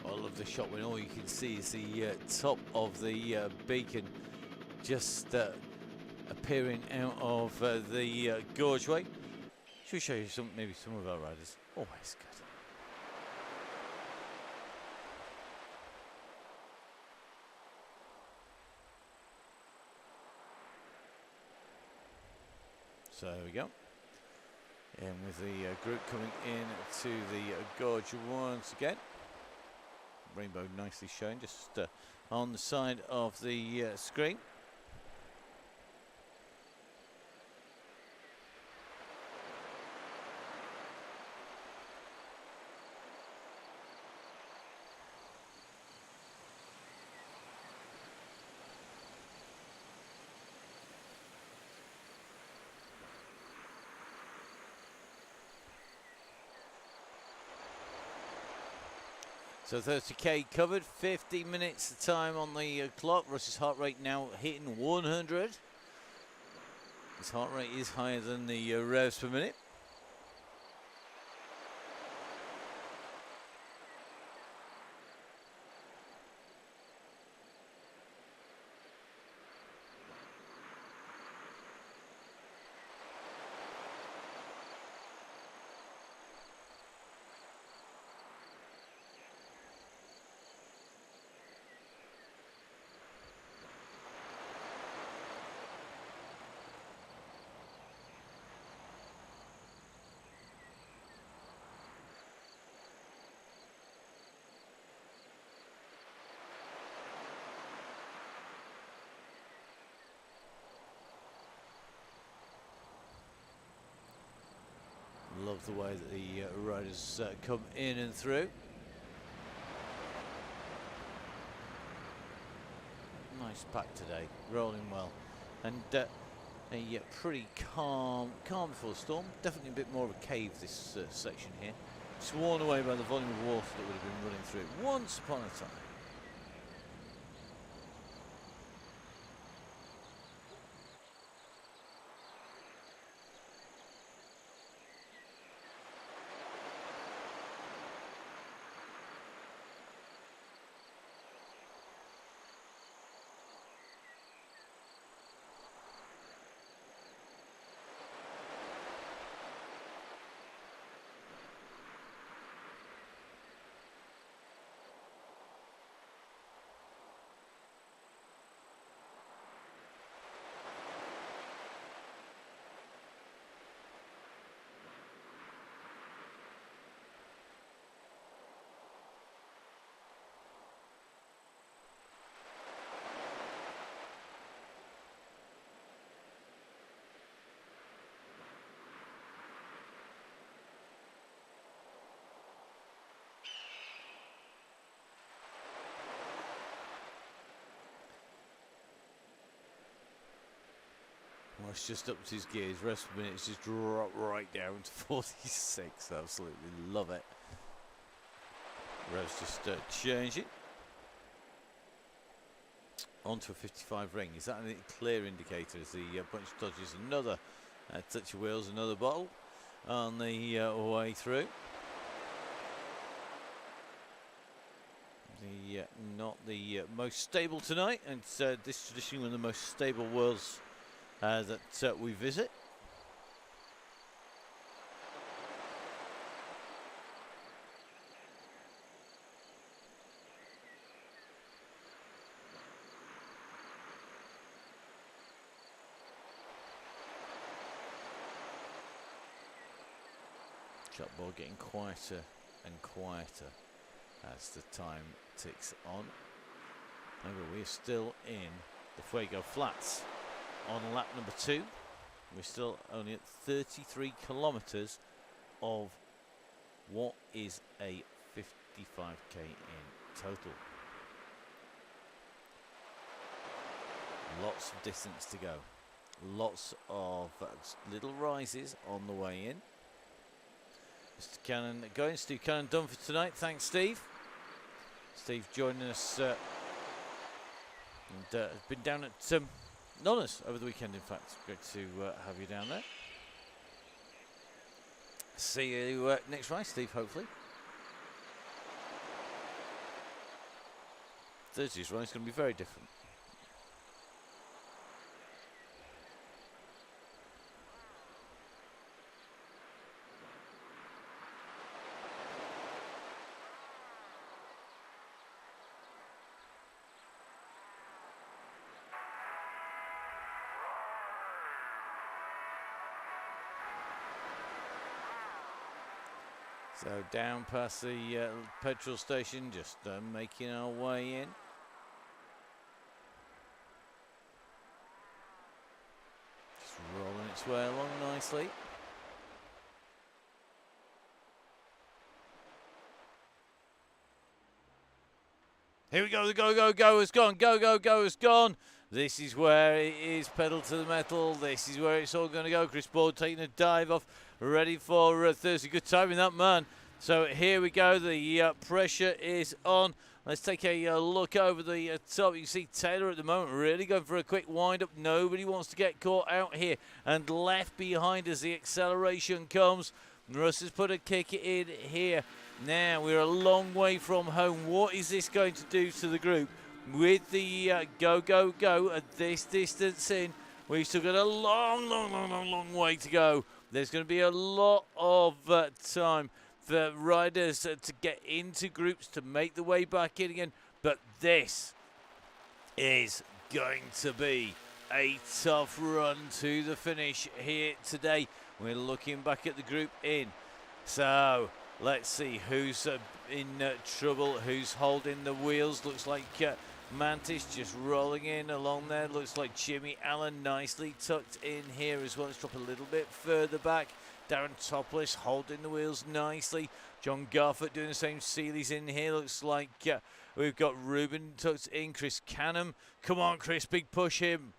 Speaker 1: I love the shot when all you can see is the top of the beacon just appearing out of the gorgeway. Should we show you maybe some of our riders? Always good. So there we go. And with the group coming in to the gorge once again. Rainbow nicely shown just on the side of the screen. So 30k covered, 50 minutes of time on the clock. Russ's heart rate now hitting 100. His heart rate is higher than the revs per minute. Love the way that the riders come in and through. Nice pack today, rolling well, and a pretty calm before the storm. Definitely a bit more of a cave this section here, sworn away by the volume of water that would have been running through it once upon a time. Well, it's just up to his gears. Rest of the minutes just drop right down to 46. Absolutely love it. Revs just change it. Onto a 55 ring. Is that a clear indicator as the bunch dodges another touch of wheels, another bottle on the way through? Not the most stable tonight, and this tradition one of the most stable worlds that we visit. Shotboard getting quieter and quieter as the time ticks on. Remember, we're still in the Fuego Flats on lap number 2. We're still only at 33 kilometers of what is a 55k in total. Lots of distance to go. Lots of little rises on the way in. Mr. Cannon going. Steve Cannon done for tonight. Thanks, Steve. Steve joining us and has been down at Nonna's over the weekend, in fact. Great to have you down there. See you next race, Steve, hopefully. Thursday's run is going to be very different. So down past the petrol station, just making our way in. Just rolling its way along nicely. Here we go, the go has gone, go has gone. This is where it is, pedal to the metal. This is where it's all going to go. Chris Board taking a dive off, ready for Thursday. Good timing, that man. So here we go. The pressure is on. Let's take a look over the top. You can see Taylor at the moment really going for a quick wind-up. Nobody wants to get caught out here. And left behind as the acceleration comes. Russ has put a kick in here. Now, we're a long way from home. What is this going to do to the group? With the go, go, go at this distance in, we've still got a long way to go. There's going to be a lot of time for riders to get into groups to make the way back in again. But this is going to be a tough run to the finish here today. We're looking back at the group in. So let's see who's in trouble, who's holding the wheels. Looks like Mantis just rolling in along there. Looks like Jimmy Allen nicely tucked in here as well. Let's drop a little bit further back. Darren Topless holding the wheels nicely. John Garford doing the same. Seeley's in here. Looks like we've got Ruben tucked in. Chris Canham. Come on, Chris. Big push him.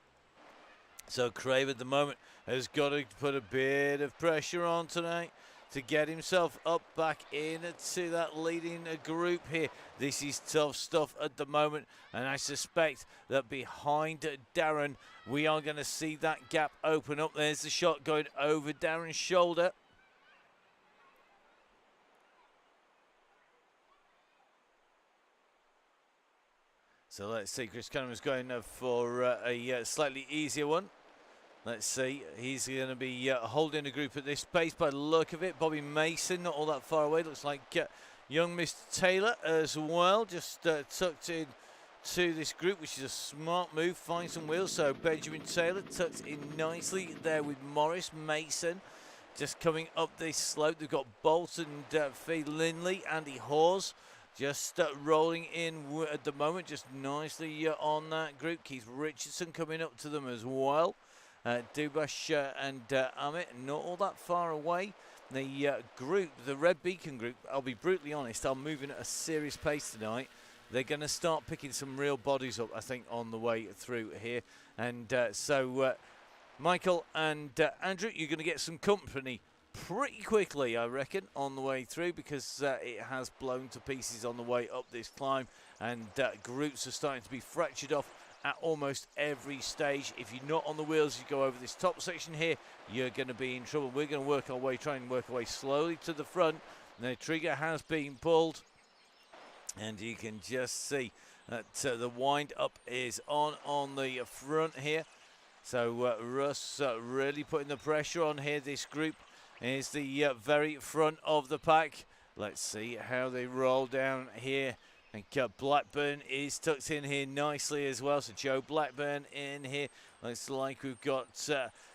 Speaker 1: So Crave at the moment has got to put a bit of pressure on tonight to get himself up back into that leading group here. This is tough stuff at the moment, and I suspect that behind Darren we are going to see that gap open up. There's the shot going over Darren's shoulder. So let's see, Chris Cunningham is going for a slightly easier one. Let's see, he's going to be holding the group at this pace by the look of it. Bobby Mason, not all that far away. Looks like young Mr. Taylor as well, just tucked in to this group, which is a smart move. Find some wheels. So Benjamin Taylor tucked in nicely there with Morris Mason. Just coming up this slope, they've got Bolton, Fee Lindley, Andy Hawes. Just rolling in at the moment, just nicely on that group. Keith Richardson coming up to them as well. Dubash and Amit, not all that far away. The group, the Red Beacon group, I'll be brutally honest, are moving at a serious pace tonight. They're going to start picking some real bodies up, I think, on the way through here. And so Michael and Andrew, you're going to get some company pretty quickly, I reckon, on the way through, because it has blown to pieces on the way up this climb. And groups are starting to be fractured off at almost every stage. If you're not on the wheels, you go over this top section here, you're going to be in trouble. We're going to work our way, try and work our way slowly to the front. The trigger has been pulled, and you can just see that the wind up is on the front here. So Russ really putting the pressure on here. This group is the very front of the pack. Let's see how they roll down here. I think Blackburn is tucked in here nicely as well. So Joe Blackburn in here. Looks like we've got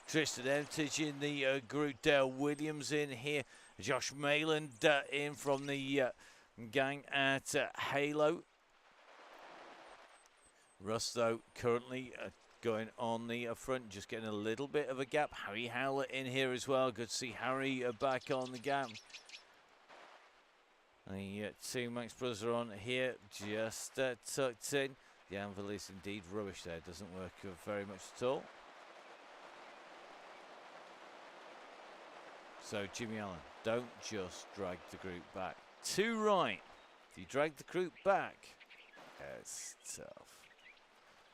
Speaker 1: Tristan Entage in the group. Dale Williams in here. Josh Mayland in from the gang at Halo. Russ, though, currently going on the front, just getting a little bit of a gap. Harry Howlett in here as well. Good to see Harry back on the gap. The two Max brothers are on here, just tucked in. The anvil is indeed rubbish there. Doesn't work very much at all. So Jimmy Allen, don't just drag the group back. Too right. If you drag the group back, it's tough.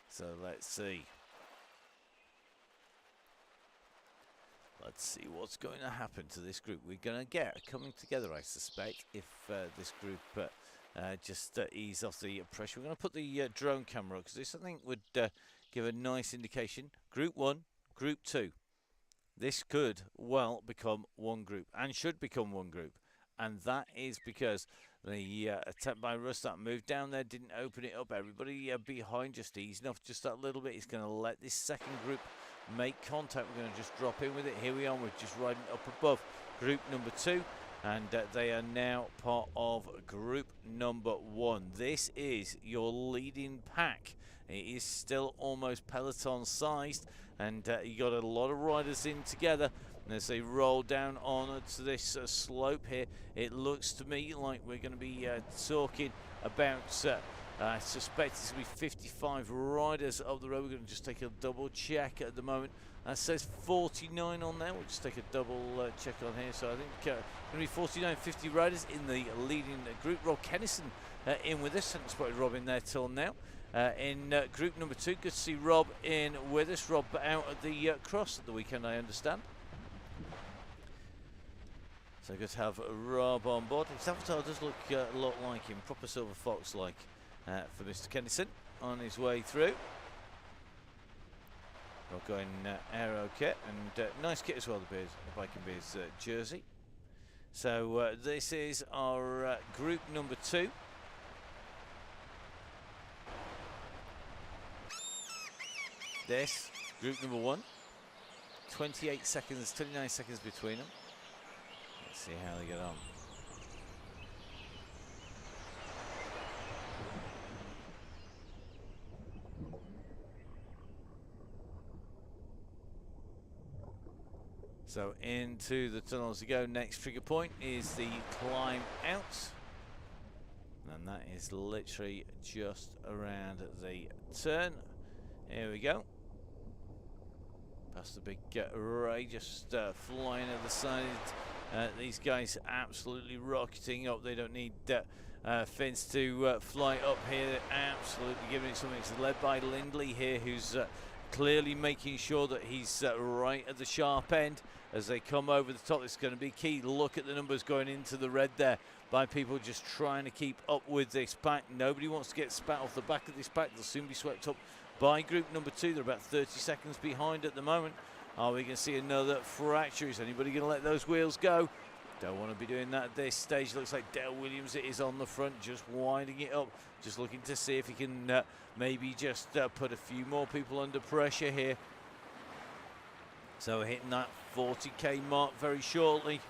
Speaker 1: So let's see. Let's see what's going to happen to this group. We're going to get coming together, I suspect, if this group just ease off the pressure. We're going to put the drone camera up, because this, I think, would give a nice indication. Group 1, Group 2. This could well become one group, and should become one group. And that is because the attempt by Russ, that move down there, didn't open it up. Everybody behind just easing off just that little bit. He's going to let this second group make contact. We're going to just drop in with it. Here we are. We're just riding up above group number 2, and they are now part of group number 1. This is your leading pack. It is still almost peloton sized, and you got a lot of riders in together. And as they roll down onto this slope here, it looks to me like we're going to be talking about I suspect it's going to be 55 riders up the road. We're going to just take a double check at the moment. That says 49 on there. We'll just take a double check on here. So I think going to be 49, 50 riders in the leading group. Rob Kennison in with us. Haven't spotted Rob in there till now. In group number 2, good to see Rob in with us. Rob out at the cross at the weekend, I understand. So good to have Rob on board. His avatar does look a lot like him, proper Silver Fox like for Mr. Kennison on his way through. Rob going aero kit, and nice kit as well, the Biking Beers jersey. So this is our group number 2. This, group number 1. 28 seconds, 29 seconds between them. Let's see how they get on. So into the tunnels to go. Next trigger point is the climb out. And that is literally just around the turn. Here we go. Past the big ray, just flying at the side. These guys absolutely rocketing up. They don't need fins to fly up here. They're absolutely giving it something. It's led by Lindley here, who's clearly making sure that he's right at the sharp end as they come over the top. It's going to be key. Look at the numbers going into the red there by people just trying to keep up with this pack. Nobody wants to get spat off the back of this pack. They'll soon be swept up by group number 2. They're about 30 seconds behind at the moment. Are we going to see another fracture? Is anybody going to let those wheels go? Don't want to be doing that at this stage. Looks like Dale Williams is on the front, just winding it up, just looking to see if he can maybe just put a few more people under pressure here. So hitting that 40k mark very shortly.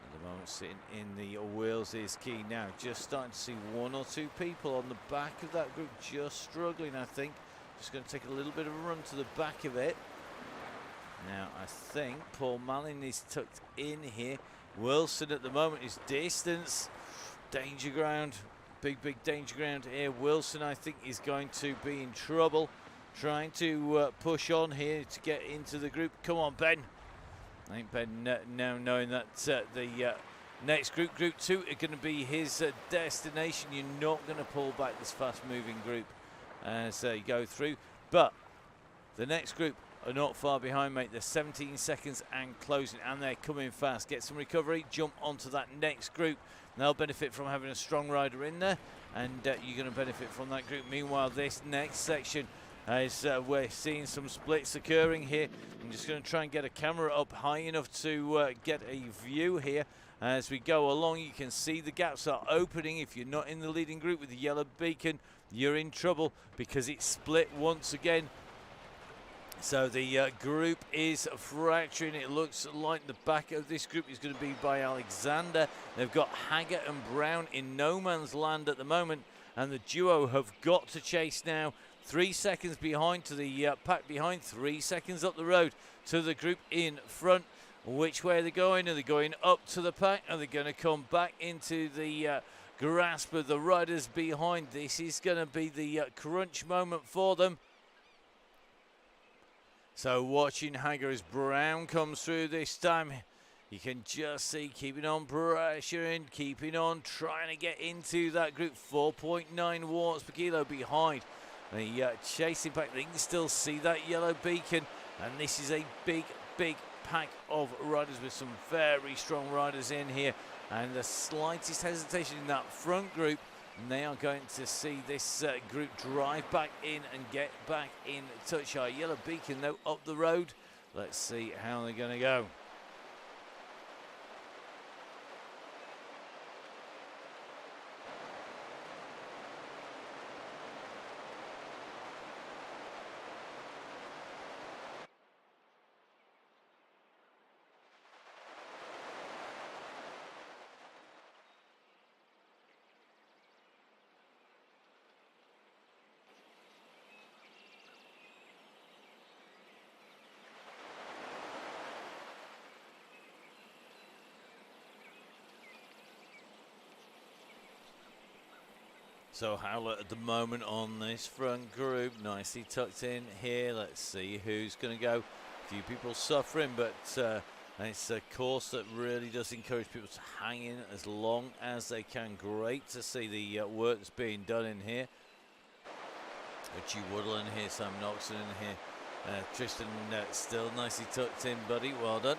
Speaker 1: At the moment, sitting in the wheels is key now. Just starting to see 1 or 2 people on the back of that group just struggling, I think. Just going to take a little bit of a run to the back of it. Now, I think Paul Malin is tucked in here. Wilson at the moment is distance. Danger ground. Big danger ground here. Wilson, I think, is going to be in trouble. Trying to push on here to get into the group. Come on, Ben. I think Ben now knowing that the next group, group 2, are going to be his destination. You're not going to pull back this fast-moving group as you go through. But the next group are not far behind, mate. They're 17 seconds and closing, and they're coming fast. Get some recovery, jump onto that next group. They'll benefit from having a strong rider in there, and you're going to benefit from that group. Meanwhile, this next section is we're seeing some splits occurring here. I'm just going to try and get a camera up high enough to get a view here. As we go along, you can see the gaps are opening. If you're not in the leading group with the yellow beacon, you're in trouble because it's split once again. So the group is fracturing. It looks like the back of this group is going to be by Alexander. They've got Haggart and Brown in no man's land at the moment, and the duo have got to chase now. 3 seconds behind to the pack behind, 3 seconds up the road to the group in front. Which way are they going? Are they going up to the pack? Are they going to come back into the grasp of the riders behind? This is going to be the crunch moment for them. So watching Haggard as Brown comes through this time. You can just see keeping on pressuring, keeping on trying to get into that group. 4.9 watts per kilo behind the chasing pack. They can still see that yellow beacon, and this is a big pack of riders with some very strong riders in here, and the slightest hesitation in that front group, and they are going to see this group drive back in and get back in touch. Our yellow beacon though up the road. Let's see how they're going to go. So Howler at the moment on this front group, nicely tucked in here. Let's see who's going to go. A few people suffering, but it's a course that really does encourage people to hang in as long as they can. Great to see the work that's being done in here. Richie Woodall in here, Sam Noxon in here. Tristan still nicely tucked in, buddy. Well done.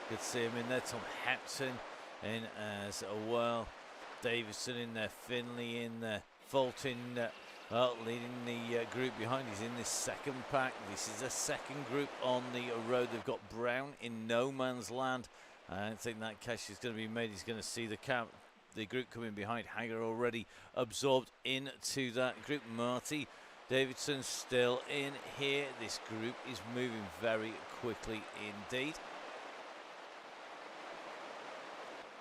Speaker 1: Good to see him in there. Tom Hampton in as well. Davidson in there. Finley in there. Fulton leading the group behind. He's in this second pack. This is a second group on the road. They've got Brown in no man's land. I don't think that catch is going to be made. He's going to see the group coming behind. Hager already absorbed into that group. Marty Davidson still in here. This group is moving very quickly indeed.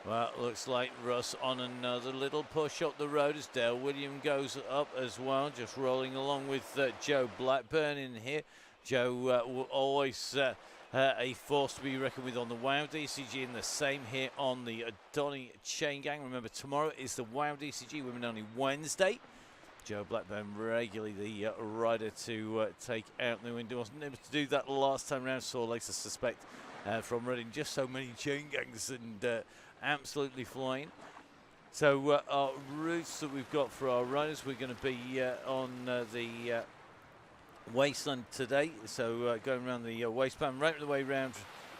Speaker 1: Well, looks like Russ on another little push up the road as Dale Williams goes up as well, just rolling along with Joe Blackburn in here. Joe always a force to be reckoned with on the WOW DCG, and the same here on the Donny Chaingang. Remember, tomorrow is the WOW DCG, women only Wednesday. Joe Blackburn regularly the rider to take out the window. Wasn't able to do that last time round. Saw legs, I suspect, from running just so many Chaingangs and absolutely flying. So our routes that we've got for our riders, we're going to be on the wasteland today. So going around the wasteland, right the way around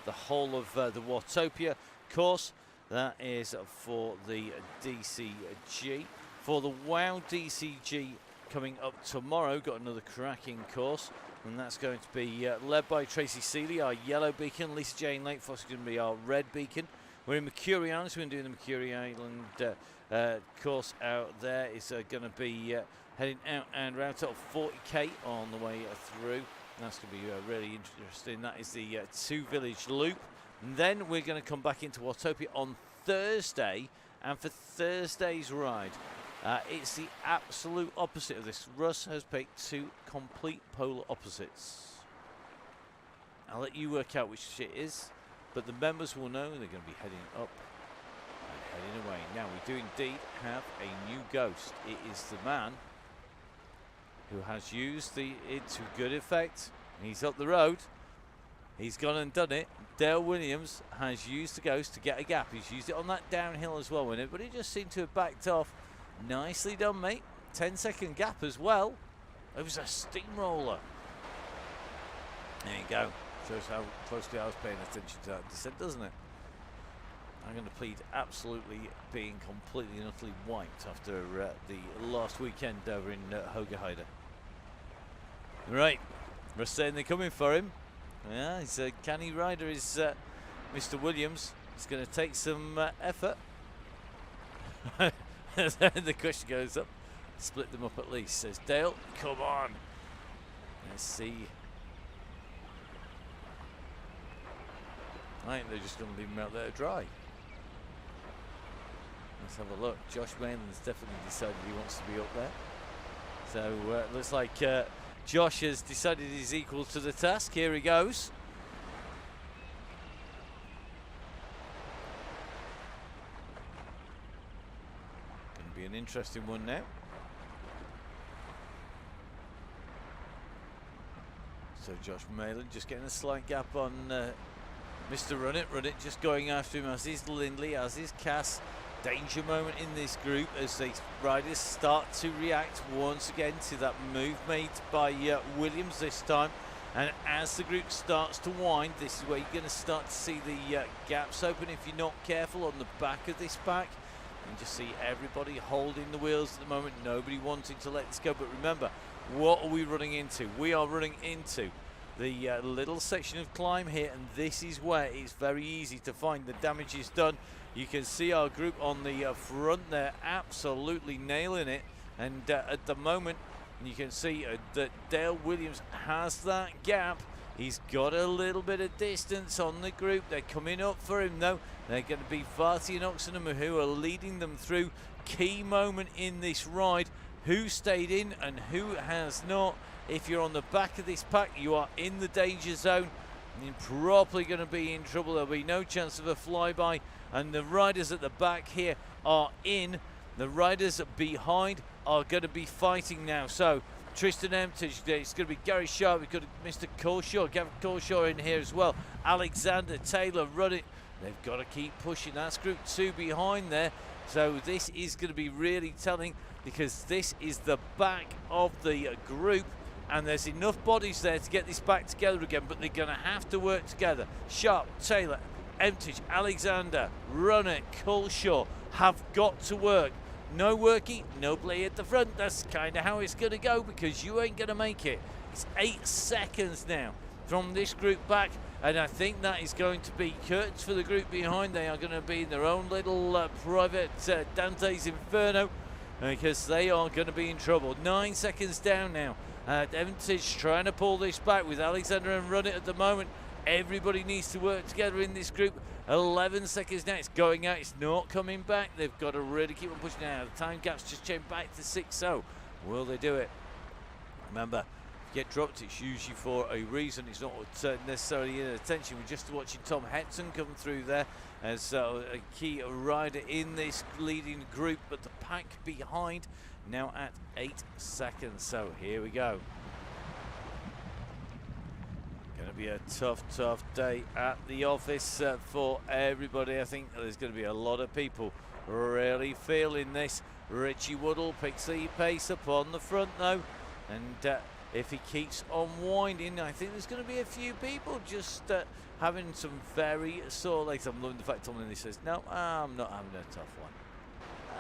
Speaker 1: the whole of the Watopia course. That is for the DCG. For the WOW DCG coming up tomorrow, got another cracking course, and that's going to be led by Tracy Seeley, our yellow beacon. Lisa Jane Lakefoss is going to be our red beacon. We're in Mercury Island, so we're doing the Mercury Island course out there. It's going to be heading out and round to 40k on the way through. That's going to be really interesting. That is the Two Village Loop. And then we're going to come back into Watopia on Thursday, and for Thursday's ride, it's the absolute opposite of this. Russ has picked two complete polar opposites. I'll let you work out which it is, but the members will know they're going to be heading up and heading away. Now, we do indeed have a new ghost. It is the man who has used it to good effect. He's up the road. He's gone and done it. Dale Williams has used the ghost to get a gap. He's used it on that downhill as well, but it just seemed to have backed off. Nicely done, mate. 10-second gap as well. It was a steamroller. There you go. Shows how closely I was paying attention to that descent, doesn't it? I'm going to plead absolutely being completely and utterly wiped after the last weekend over in Hogeheide. Right. Russ saying they're coming for him. Yeah, he's a canny rider, is Mr. Williams. It's going to take some effort. The question goes up. Split them up at least, says Dale. Come on. Let's see. I think they're just going to leave him out there dry. Let's have a look. Josh Mayland's definitely decided he wants to be up there. So looks like Josh has decided he's equal to the task. Here he goes. Going to be an interesting one now. So Josh Mayland just getting a slight gap on Mr. Run It, just going after him, as is Lindley, as is Cass. Danger moment in this group as the riders start to react once again to that move made by Williams this time. And as the group starts to wind, this is where you're going to start to see the gaps open if you're not careful on the back of this pack. And just see everybody holding the wheels at the moment, nobody wanting to let this go. But remember, what are we running into? We are running into the little section of climb here, and this is where it's very easy to find the damage is done. You can see our group on the front there absolutely nailing it, and at the moment you can see that Dale Williams has that gap. He's got a little bit of distance on the group. They're coming up for him though. They're going to be Varty and Oxenham who are leading them through. Key moment in this ride, who stayed in and who has not. If you're on the back of this pack, you are in the danger zone. You're probably going to be in trouble. There'll be no chance of a flyby. And the riders at the back here are in. The riders behind are going to be fighting now. So Tristan Emtage, it's going to be Gary Sharp, we've got Mr. Colshaw, Gavin Colshaw in here as well. Alexander Taylor running. They've got to keep pushing. That's Group 2 behind there. So this is going to be really telling, because this is the back of the group, and there's enough bodies there to get this back together again, but they're going to have to work together. Sharp, Taylor, Emtage, Alexander, Runner, Colshaw have got to work. No worky, no play at the front. That's kind of how it's going to go, because you ain't going to make it. It's 8 seconds now from this group back, and I think that is going to be curtains for the group behind. They are going to be in their own little private Dante's Inferno, because they are going to be in trouble. 9 seconds down now. Emtage trying to pull this back with Alexander and Run It at the moment. Everybody needs to work together in this group. 11 seconds now. It's going out. It's not coming back. They've got to really keep on pushing now. The time gap's just changed back to 6-0. Will they do it? Remember, if you get dropped, it's usually for a reason. It's not necessarily in attention. We're just watching Tom Hetson come through there as a key rider in this leading group, but the pack behind now at 8 seconds. So here we go. Going to be a tough day at the office for everybody. I think there's going to be a lot of people really feeling this. Richie Woodall picks the pace up on the front though, and if he keeps on winding, I think there's going to be a few people just having some very sore legs. I'm loving the fact Tom Linley says, no, I'm not having a tough one.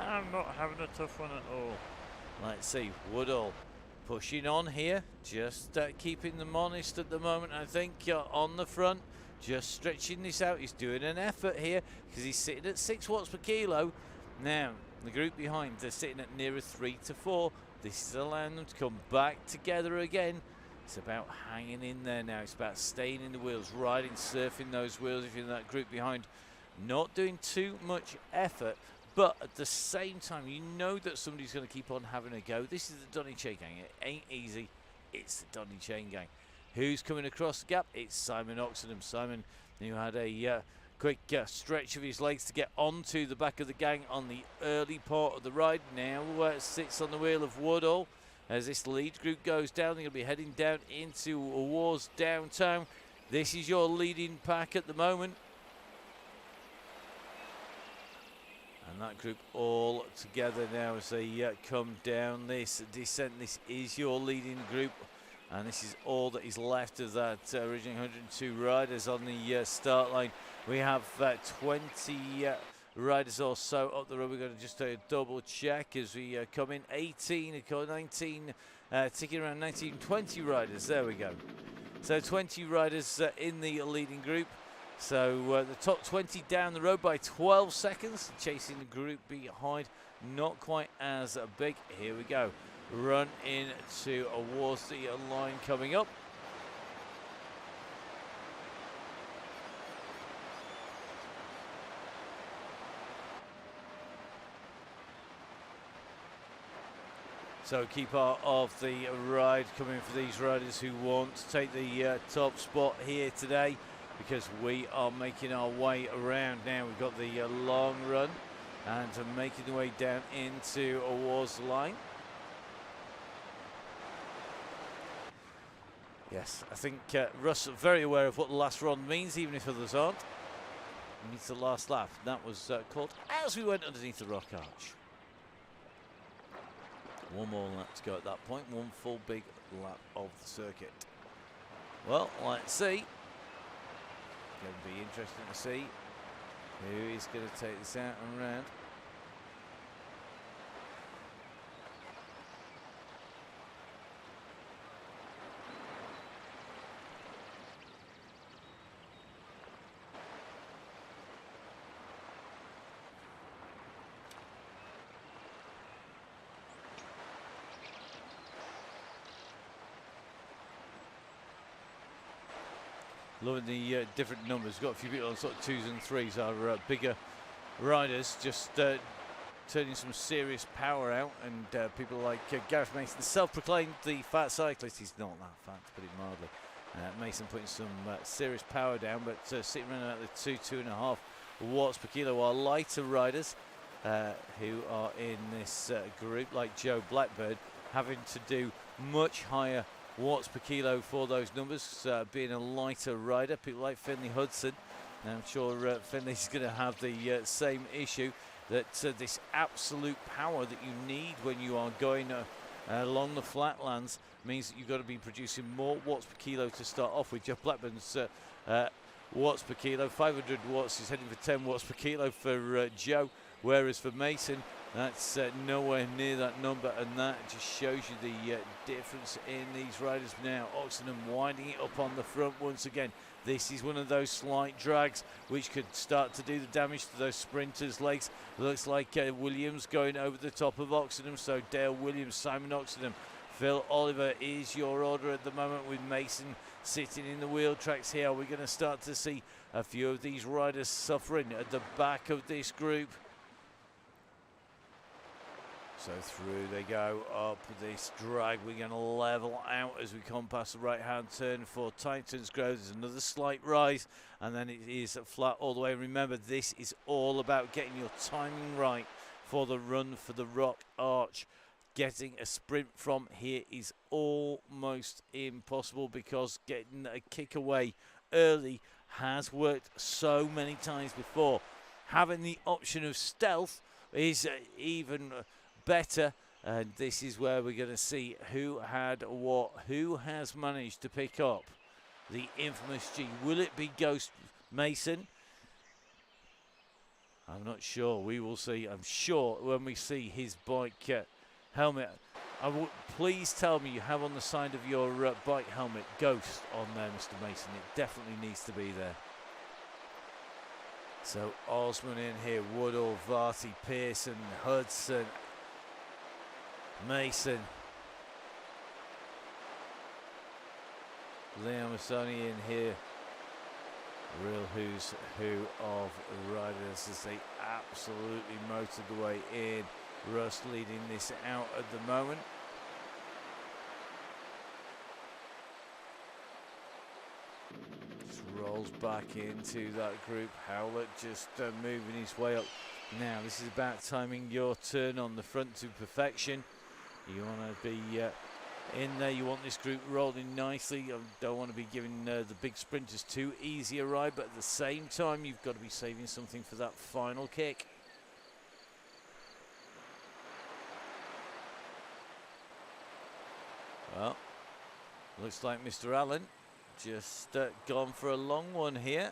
Speaker 1: I'm not having a tough one at all. Let's see, Woodall pushing on here, just keeping them honest at the moment. I think on the front, just stretching this out. He's doing an effort here because he's sitting at 6 watts per kilo. Now, the group behind, they're sitting at nearer 3 to 4. This is allowing them to come back together again. It's about hanging in there now. It's about staying in the wheels, riding, surfing those wheels if you're in that group behind. Not doing too much effort, but at the same time, you know that somebody's going to keep on having a go. This is the Donny Chaingang. It ain't easy. It's the Donny Chaingang. Who's coming across the gap? It's Simon Oxenham. Simon, who had a quick stretch of his legs to get onto the back of the gang on the early part of the ride. Now sits on the wheel of Woodall. As this lead group goes down, they're going to be heading down into Wars downtown. This is your leading pack at the moment. And that group all together now as they come down this descent. This is your leading group, and this is all that is left of that original 102 riders on the start line. We have 20 riders or so up the road. We're going to just double check as we come in. 18, 19, ticking around 19, 20 riders. There we go. So 20 riders in the leading group. So the top 20 down the road by 12 seconds, chasing the group behind, not quite as big. Here we go, run into towards the line coming up. So key part of the ride coming for these riders who want to take the top spot here today, because we are making our way around now. We've got the long run and making the way down into Wars line. Yes, I think Russ is very aware of what the last run means, even if others aren't. It means the last lap. That was caught as we went underneath the rock arch. One more lap to go at that point. One full big lap of the circuit. Well, let's see. Going to be interesting to see who is going to take this out and round. Loving the different numbers. Got a few people on sort of 2s and 3s, our bigger riders, just turning some serious power out, and people like Gareth Mason, self-proclaimed the fat cyclist. He's not that fat, to put it mildly. Mason putting some serious power down, but sitting around at the 2.5 watts per kilo, while lighter riders who are in this group, like Joe Blackburn, having to do much higher watts per kilo for those numbers, being a lighter rider. People like Finley Hudson. Now I'm sure Finley's going to have the same issue, that this absolute power that you need when you are going along the flatlands means that you've got to be producing more watts per kilo to start off with. Jeff Blackburn's watts per kilo, 500 watts, is heading for 10 watts per kilo for Joe, whereas for Mason, that's nowhere near that number, and that just shows you the difference in these riders. Now Oxenham winding it up on the front once again. This is one of those slight drags which could start to do the damage to those sprinters' legs. Looks like Williams going over the top of Oxenham, so Dale Williams, Simon Oxenham, Phil Oliver is your order at the moment, with Mason sitting in the wheel tracks here. We're going to start to see a few of these riders suffering at the back of this group. So through they go up this drag. We're going to level out as we come past the right-hand turn for Titans Grove. There's another slight rise, and then it is flat all the way. Remember, this is all about getting your timing right for the run for the Rock Arch. Getting a sprint from here is almost impossible, because getting a kick away early has worked so many times before. Having the option of stealth is even better, and this is where we're going to see who had what, who has managed to pick up the infamous G. Will it be Ghost Mason? I'm not sure. We will see. I'm sure when we see his bike helmet. Please tell me you have on the side of your bike helmet Ghost on there, Mr. Mason. It definitely needs to be there. So Osman in here, Woodall, Varty, Pearson, Hudson, Mason, Liam Masoni in here. Real who's who of riders as they absolutely motored the way in. Russ leading this out at the moment. Just rolls back into that group. Howlett just moving his way up. Now this is about timing your turn on the front to perfection. You want to be in there. You want this group rolling nicely. You don't want to be giving the big sprinters too easy a ride, but at the same time you've got to be saving something for that final kick. Well, looks like Mr. Allen just gone for a long one here.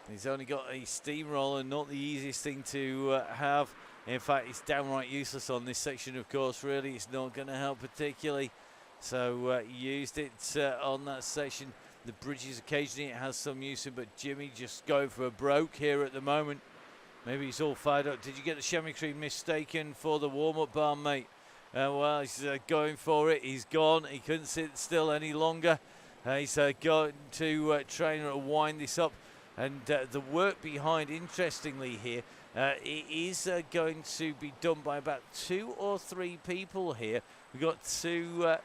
Speaker 1: He's only got a steamroller, not the easiest thing to have. In fact, it's downright useless on this section, of course, really. It's not going to help particularly. So used it on that section. The bridges, occasionally it has some use in, but Jimmy just going for a broke here at the moment. Maybe he's all fired up. Did you get the chamois cream mistaken for the warm-up bar, mate? Well, he's going for it. He's gone. He couldn't sit still any longer. He's going to trainer to wind this up. And the work behind, interestingly here, it is going to be done by about 2 or 3 people here. We've got 2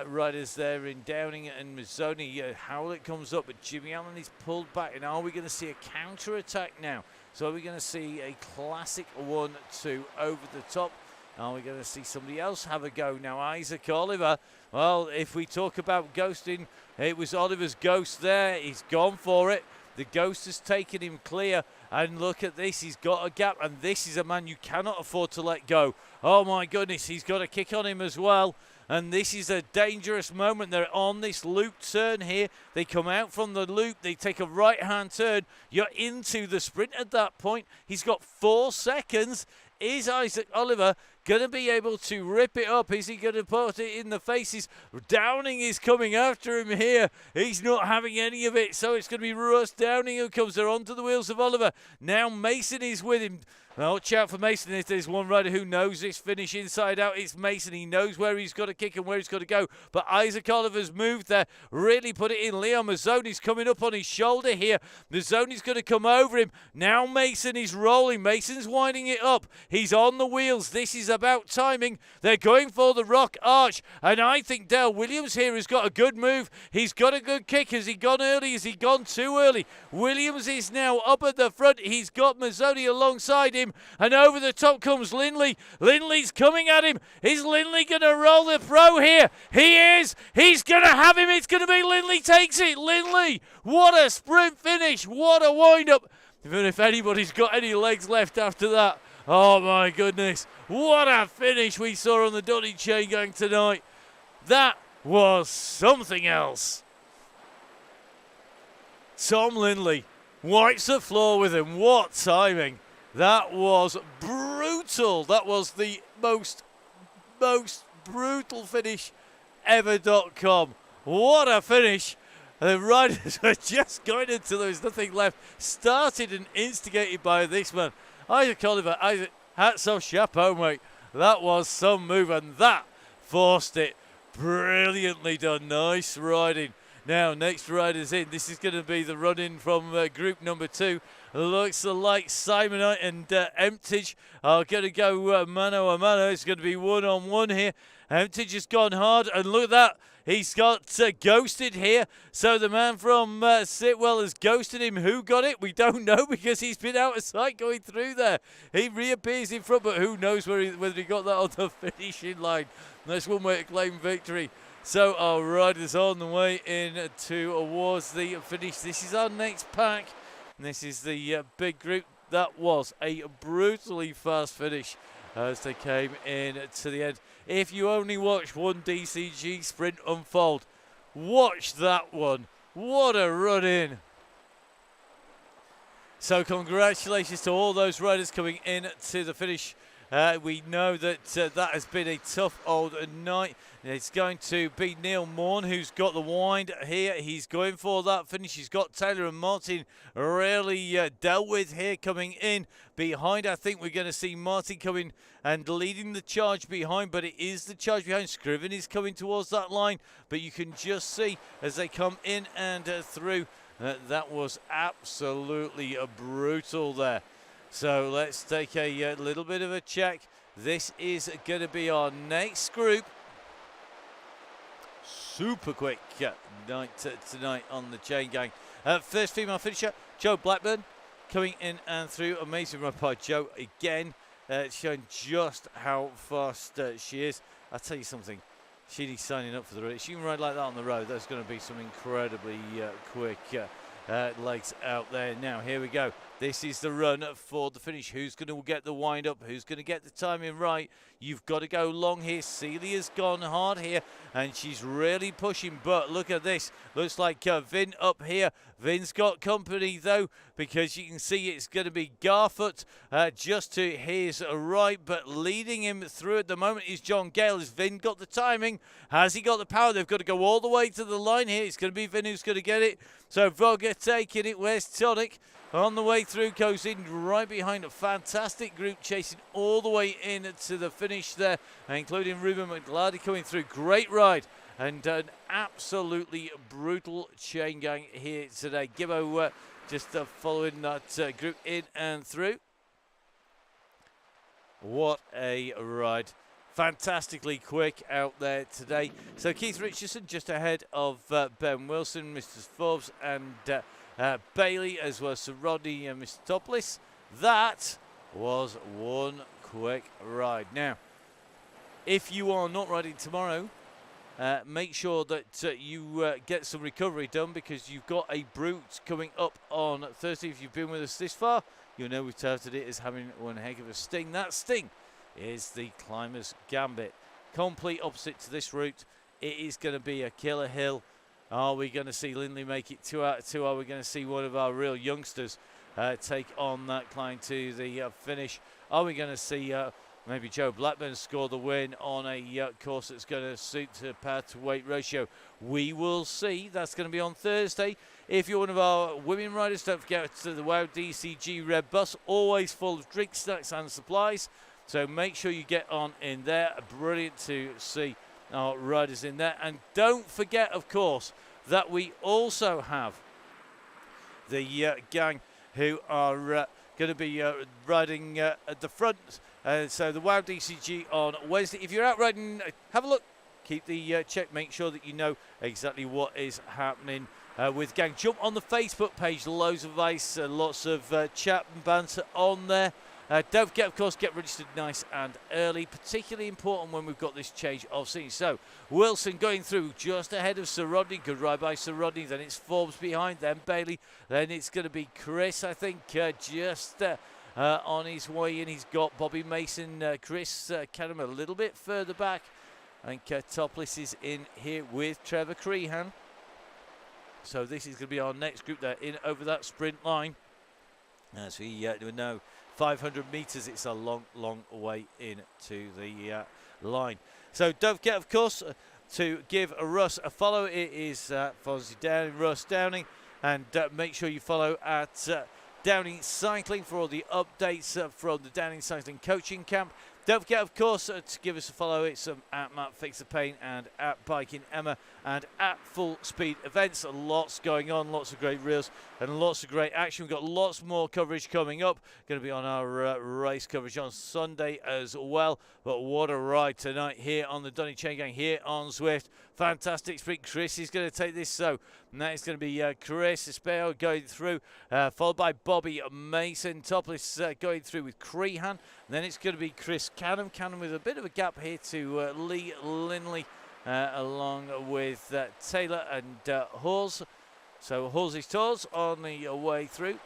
Speaker 1: riders there in Downing and Mazzoni. Howlett comes up, but Jimmy Allen is pulled back. And are we going to see a counter-attack now? So are we going to see a classic 1-2 over the top? Are we going to see somebody else have a go now? Isaac Oliver. Well, if we talk about ghosting, it was Oliver's ghost there. He's gone for it. The ghost has taken him clear. And look at this. He's got a gap. And this is a man you cannot afford to let go. Oh, my goodness. He's got a kick on him as well. And this is a dangerous moment. They're on this loop turn here. They come out from the loop. They take a right-hand turn. You're into the sprint at that point. He's got 4 seconds. Is Isaac Oliver going to be able to rip it up? Is he going to put it in the faces? Downing is coming after him here. He's not having any of it. So it's going to be Russ Downing who comes there onto the wheels of Oliver. Now Mason is with him. Well, watch out for Mason. If there's one rider who knows this finish inside out, it's Mason. He knows where he's got to kick and where he's got to go. But Isaac Oliver's moved there. Really put it in. Leon Mazzoni's coming up on his shoulder here. Mazzoni's going to come over him. Now Mason is rolling. Mason's winding it up. He's on the wheels. This is about timing. They're going for the Rock Arch, and I think Dale Williams here has got a good move. He's got a good kick. Has he gone early? Has he gone too early? Williams is now up at the front. He's got Mazzoni alongside him, and over the top comes Lindley. Lindley's coming at him. Is Lindley going to roll the throw here? He is. He's going to have him. It's going to be Lindley takes it. Lindley, what a sprint finish. What a wind-up. Even if anybody's got any legs left after that. Oh, my goodness. What a finish we saw on the Donny Chaingang tonight. That was something else. Tom Lindley wipes the floor with him. What timing. That was brutal. That was the most brutal finish ever.com. What a finish. The riders were just going until there was nothing left. Started and instigated by this man. Isaac Oliver, Isaac, hats off, chapeau, mate. That was some move, and that forced it. Brilliantly done. Nice riding. Now, next rider's in. This is going to be the run-in from group number 2. Looks like Simonite and Emptage are going to go mano a mano. It's going to be one-on-one here. Emptage has gone hard, and look at that. He's got ghosted here. So the man from Sitwell has ghosted him. Who got it? We don't know because he's been out of sight going through there. He reappears in front, but who knows whether he got that on the finishing line. That's one way to claim victory. So our riders on the way in towards the finish. This is our next pack. And this is the big group. That was a brutally fast finish as they came in to the end. If you only watch one DCG sprint unfold, watch that one. What a run in. So congratulations to all those riders coming in to the finish. We know that that has been a tough old night. It's going to be Neil Morn who's got the wind here. He's going for that finish. He's got Taylor and Martin really dealt with here coming in behind. I think we're going to see Martin coming and leading the charge behind, but it is the charge behind. Scriven is coming towards that line, but you can just see as they come in and through. That was absolutely brutal there. So let's take a little bit of a check. This is going to be our next group. Super quick night tonight on the Chaingang. First female finisher, Jo Blackburn, coming in and through. Amazing run by Jo again, showing just how fast she is. I'll tell you something. She's signing up for the race. She can ride like that on the road. That's going to be some incredibly quick legs out there. Now, here we go. This is the run for the finish. Who's going to get the wind up? Who's going to get the timing right? You've got to go long here. Celia's gone hard here, and she's really pushing. But look at this. Looks like Vin up here. Vin's got company, though, because you can see it's going to be Garfoot just to his right. But leading him through at the moment is John Gale. Has Vin got the timing? Has he got the power? They've got to go all the way to the line here. It's going to be Vin who's going to get it. So Vogger taking it. Where's Tonic? On the way through, goes in right behind a fantastic group chasing all the way in to the finish there, including Ruben McGlady coming through. Great ride and an absolutely brutal Chaingang here today. Gibbo just following that group in and through. What a ride. Fantastically quick out there today. So Keith Richardson just ahead of Ben Wilson, Mr. Forbes and Bailey, as well as Sir Rodney and Mr. Topless. That was one quick ride. Now, if you are not riding tomorrow, make sure that you get some recovery done, because you've got a brute coming up on Thursday. If you've been with us this far, you'll know we've touted it as having one heck of a sting. That sting is the Climber's Gambit. Complete opposite to this route. It is going to be a killer hill. Are we going to see Lindley make it 2 out of 2? Are we going to see one of our real youngsters take on that climb to the finish? Are we going to see maybe Jo Blackburn score the win on a course that's going to suit the power to weight ratio? We will see. That's going to be on Thursday. If you're one of our women riders, don't forget to the WOW DCG Red Bus, always full of drink, snacks and supplies. So make sure you get on in there. Brilliant to see our riders in there. And don't forget, of course, that we also have the gang who are going to be riding at the front. So the WOW DCG on Wednesday. If you're out riding, have a look. Keep the check. Make sure that you know exactly what is happening with gang. Jump on the Facebook page. Loads of advice, lots of chat and banter on there. Don't forget, of course, get registered nice and early. Particularly important when we've got this change of scene. So Wilson going through just ahead of Sir Rodney. Good ride by Sir Rodney. Then it's Forbes behind. Then Bailey. Then it's going to be Chris, I think, just on his way in. He's got Bobby Mason. Chris Canham a little bit further back. I think Topless is in here with Trevor Crehan. So this is going to be our next group. They're in over that sprint line. As we know, 500 metres, it's a long, long way into the line. So don't forget, of course, to give Russ a follow. It is Fonzie Downing, Russ Downing. And make sure you follow at Downing Cycling for all the updates from the Downing Cycling Coaching Camp. Don't forget, of course, to give us a follow. It's at Matt Fix the Pain and at Biking Emma and at Full Speed Events. Lots going on, lots of great reels and lots of great action. We've got lots more coverage coming up. Going to be on our race coverage on Sunday as well. But what a ride tonight here on the Donny Chaingang here on Zwift. Fantastic sprint. Chris is going to take this. So that is going to be Chris Espejo going through, followed by Bobby Mason. Topless going through with Crehan. Then it's going to be Chris Canham. Canham with a bit of a gap here to Lee Linley, along with Taylor and Hawes. So Hawes' tours on the way through.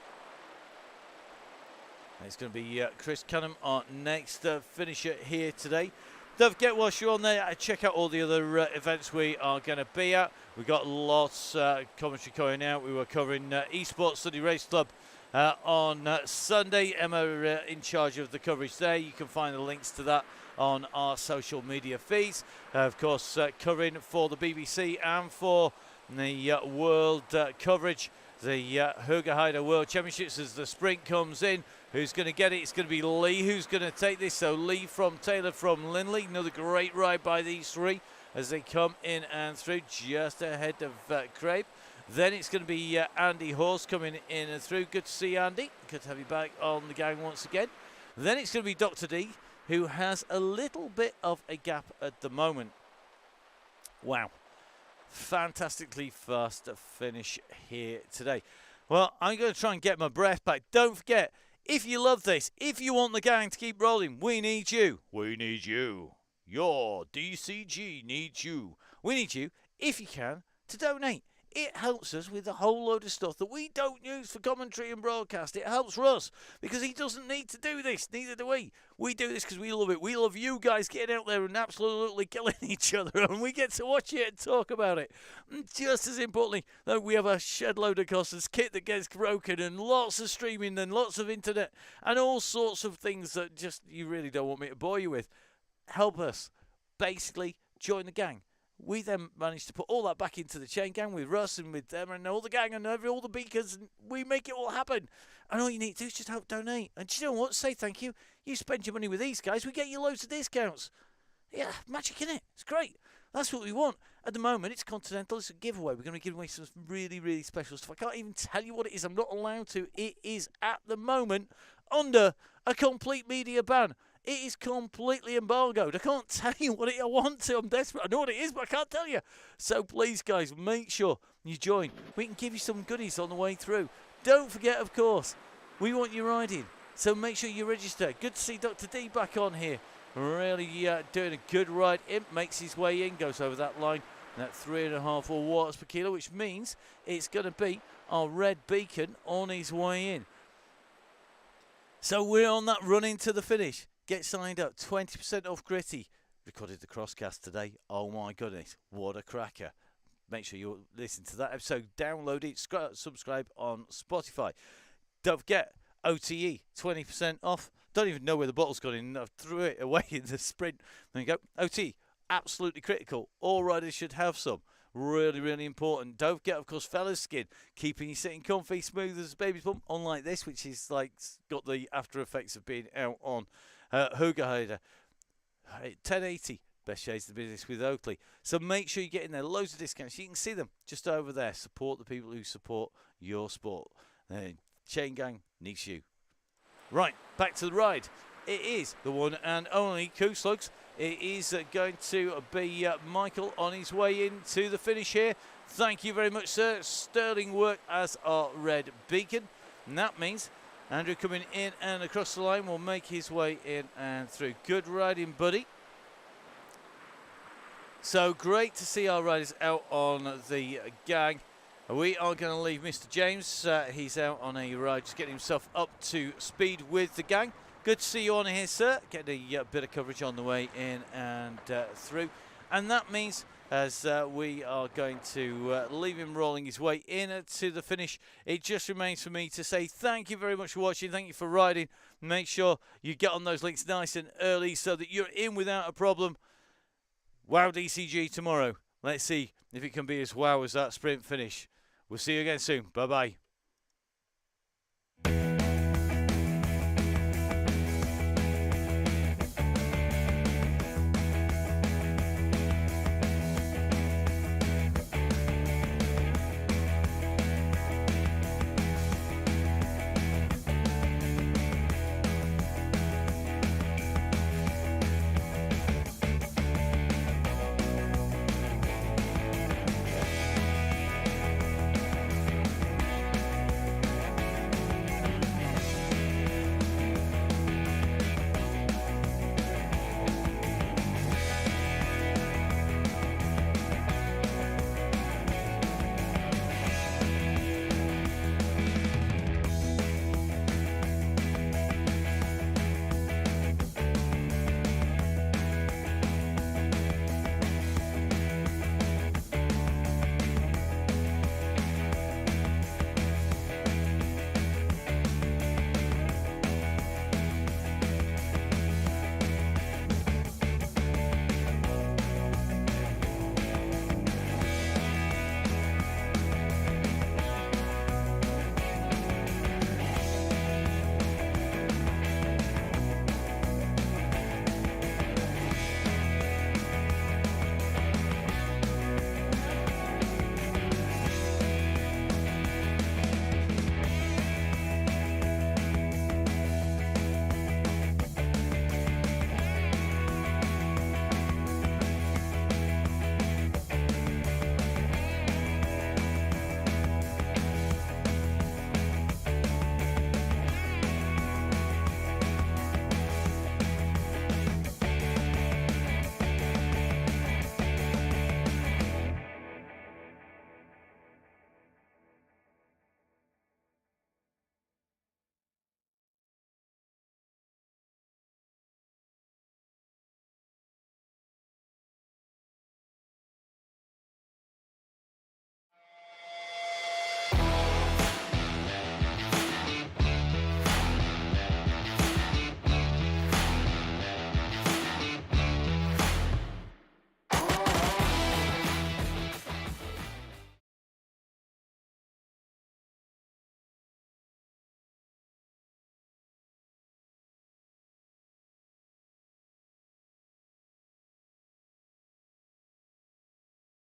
Speaker 1: It's going to be Chris Canham, our next finisher here today. Don't forget, whilst you're on there, check out all the other events we are going to be at. We've got lots commentary going out. We were covering Esports Study Race Club on Sunday. Emma in charge of the coverage there. You can find the links to that on our social media feeds. Of course, covering for the BBC and for the world coverage. The Hoogerheider World Championships as the sprint comes in. Who's going to get it? It's going to be Lee who's going to take this. So Lee from Taylor from Linley. Another great ride by these three as they come in and through just ahead of Crabe. Then it's going to be Andy Horse coming in and through. Good to see Andy. Good to have you back on the gang once again. Then it's going to be Dr. D, who has a little bit of a gap at the moment. Wow. Fantastically fast finish here today. Well, I'm going to try and get my breath back. Don't forget, if you love this, if you want the gang to keep rolling, we need you. We need you. Your DCG needs you. We need you, if you can, to donate. It helps us with a whole load of stuff that we don't use for commentary and broadcast. It helps Russ because he doesn't need to do this. Neither do we. We do this because we love it. We love you guys getting out there and absolutely killing each other, and we get to watch it and talk about it. And just as importantly, though, we have a shed load of costs, kit that gets broken, and lots of streaming and lots of internet and all sorts of things that just you really don't want me to bore you with. Help us. Basically, join the gang. We then managed to put all that back into the chain gang with Russ and with them and all the gang and all the beacons, and we make it all happen. And all you need to do is just help donate. And do you know what? Say thank you. You spend your money with these guys, we get you loads of discounts. Yeah, magic in it. It's great. That's what we want. At the moment, it's Continental. It's a giveaway. We're going to be giving away some really, really special stuff. I can't even tell you what it is. I'm not allowed to. It is, at the moment, under a complete media ban. It is completely embargoed. I can't tell you what I want to. I'm desperate. I know what it is, but I can't tell you. So please, guys, make sure you join. We can give you some goodies on the way through. Don't forget, of course, we want you riding. So make sure you register. Good to see Dr. D back on here. Really doing a good ride. Imp makes his way in, goes over that line. That 3.5 watts per kilo, which means it's going to be our red beacon on his way in. So we're on that run into the finish. Get signed up. 20% off Gritty. Recorded the crosscast today. Oh my goodness. What a cracker. Make sure you listen to that episode. Download it. Subscribe on Spotify. Don't forget, OTE. 20% off. Don't even know where the bottle's gone in. I threw it away in the sprint. There you go. OTE. Absolutely critical. All riders should have some. Really, really important. Don't forget, of course, Fella's Skin. Keeping you sitting comfy, smooth as a baby's bum. Unlike this, which is like got the after effects of being out on Hoogerheider. 1080. Best shades of the business with Oakley. So make sure you get in there. Loads of discounts. You can see them just over there. Support the people who support your sport. Chain Gang needs you. Right, back to the ride. It is the one and only Kooslugs. It is going to be Michael on his way into the finish here. Thank you very much, sir. Sterling work as our red beacon. And that means Andrew coming in and across the line will make his way in and through. Good riding, buddy. So great to see our riders out on the gang. We are going to leave Mr. James. He's out on a ride, just getting himself up to speed with the gang. Good to see you on here, sir. Getting a bit of coverage on the way in and through. And that means, as we are going to leave him rolling his way in to the finish, it just remains for me to say thank you very much for watching. Thank you for riding. Make sure you get on those links nice and early so that you're in without a problem. Wow DCG tomorrow. Let's see if it can be as wow as that sprint finish. We'll see you again soon. Bye-bye.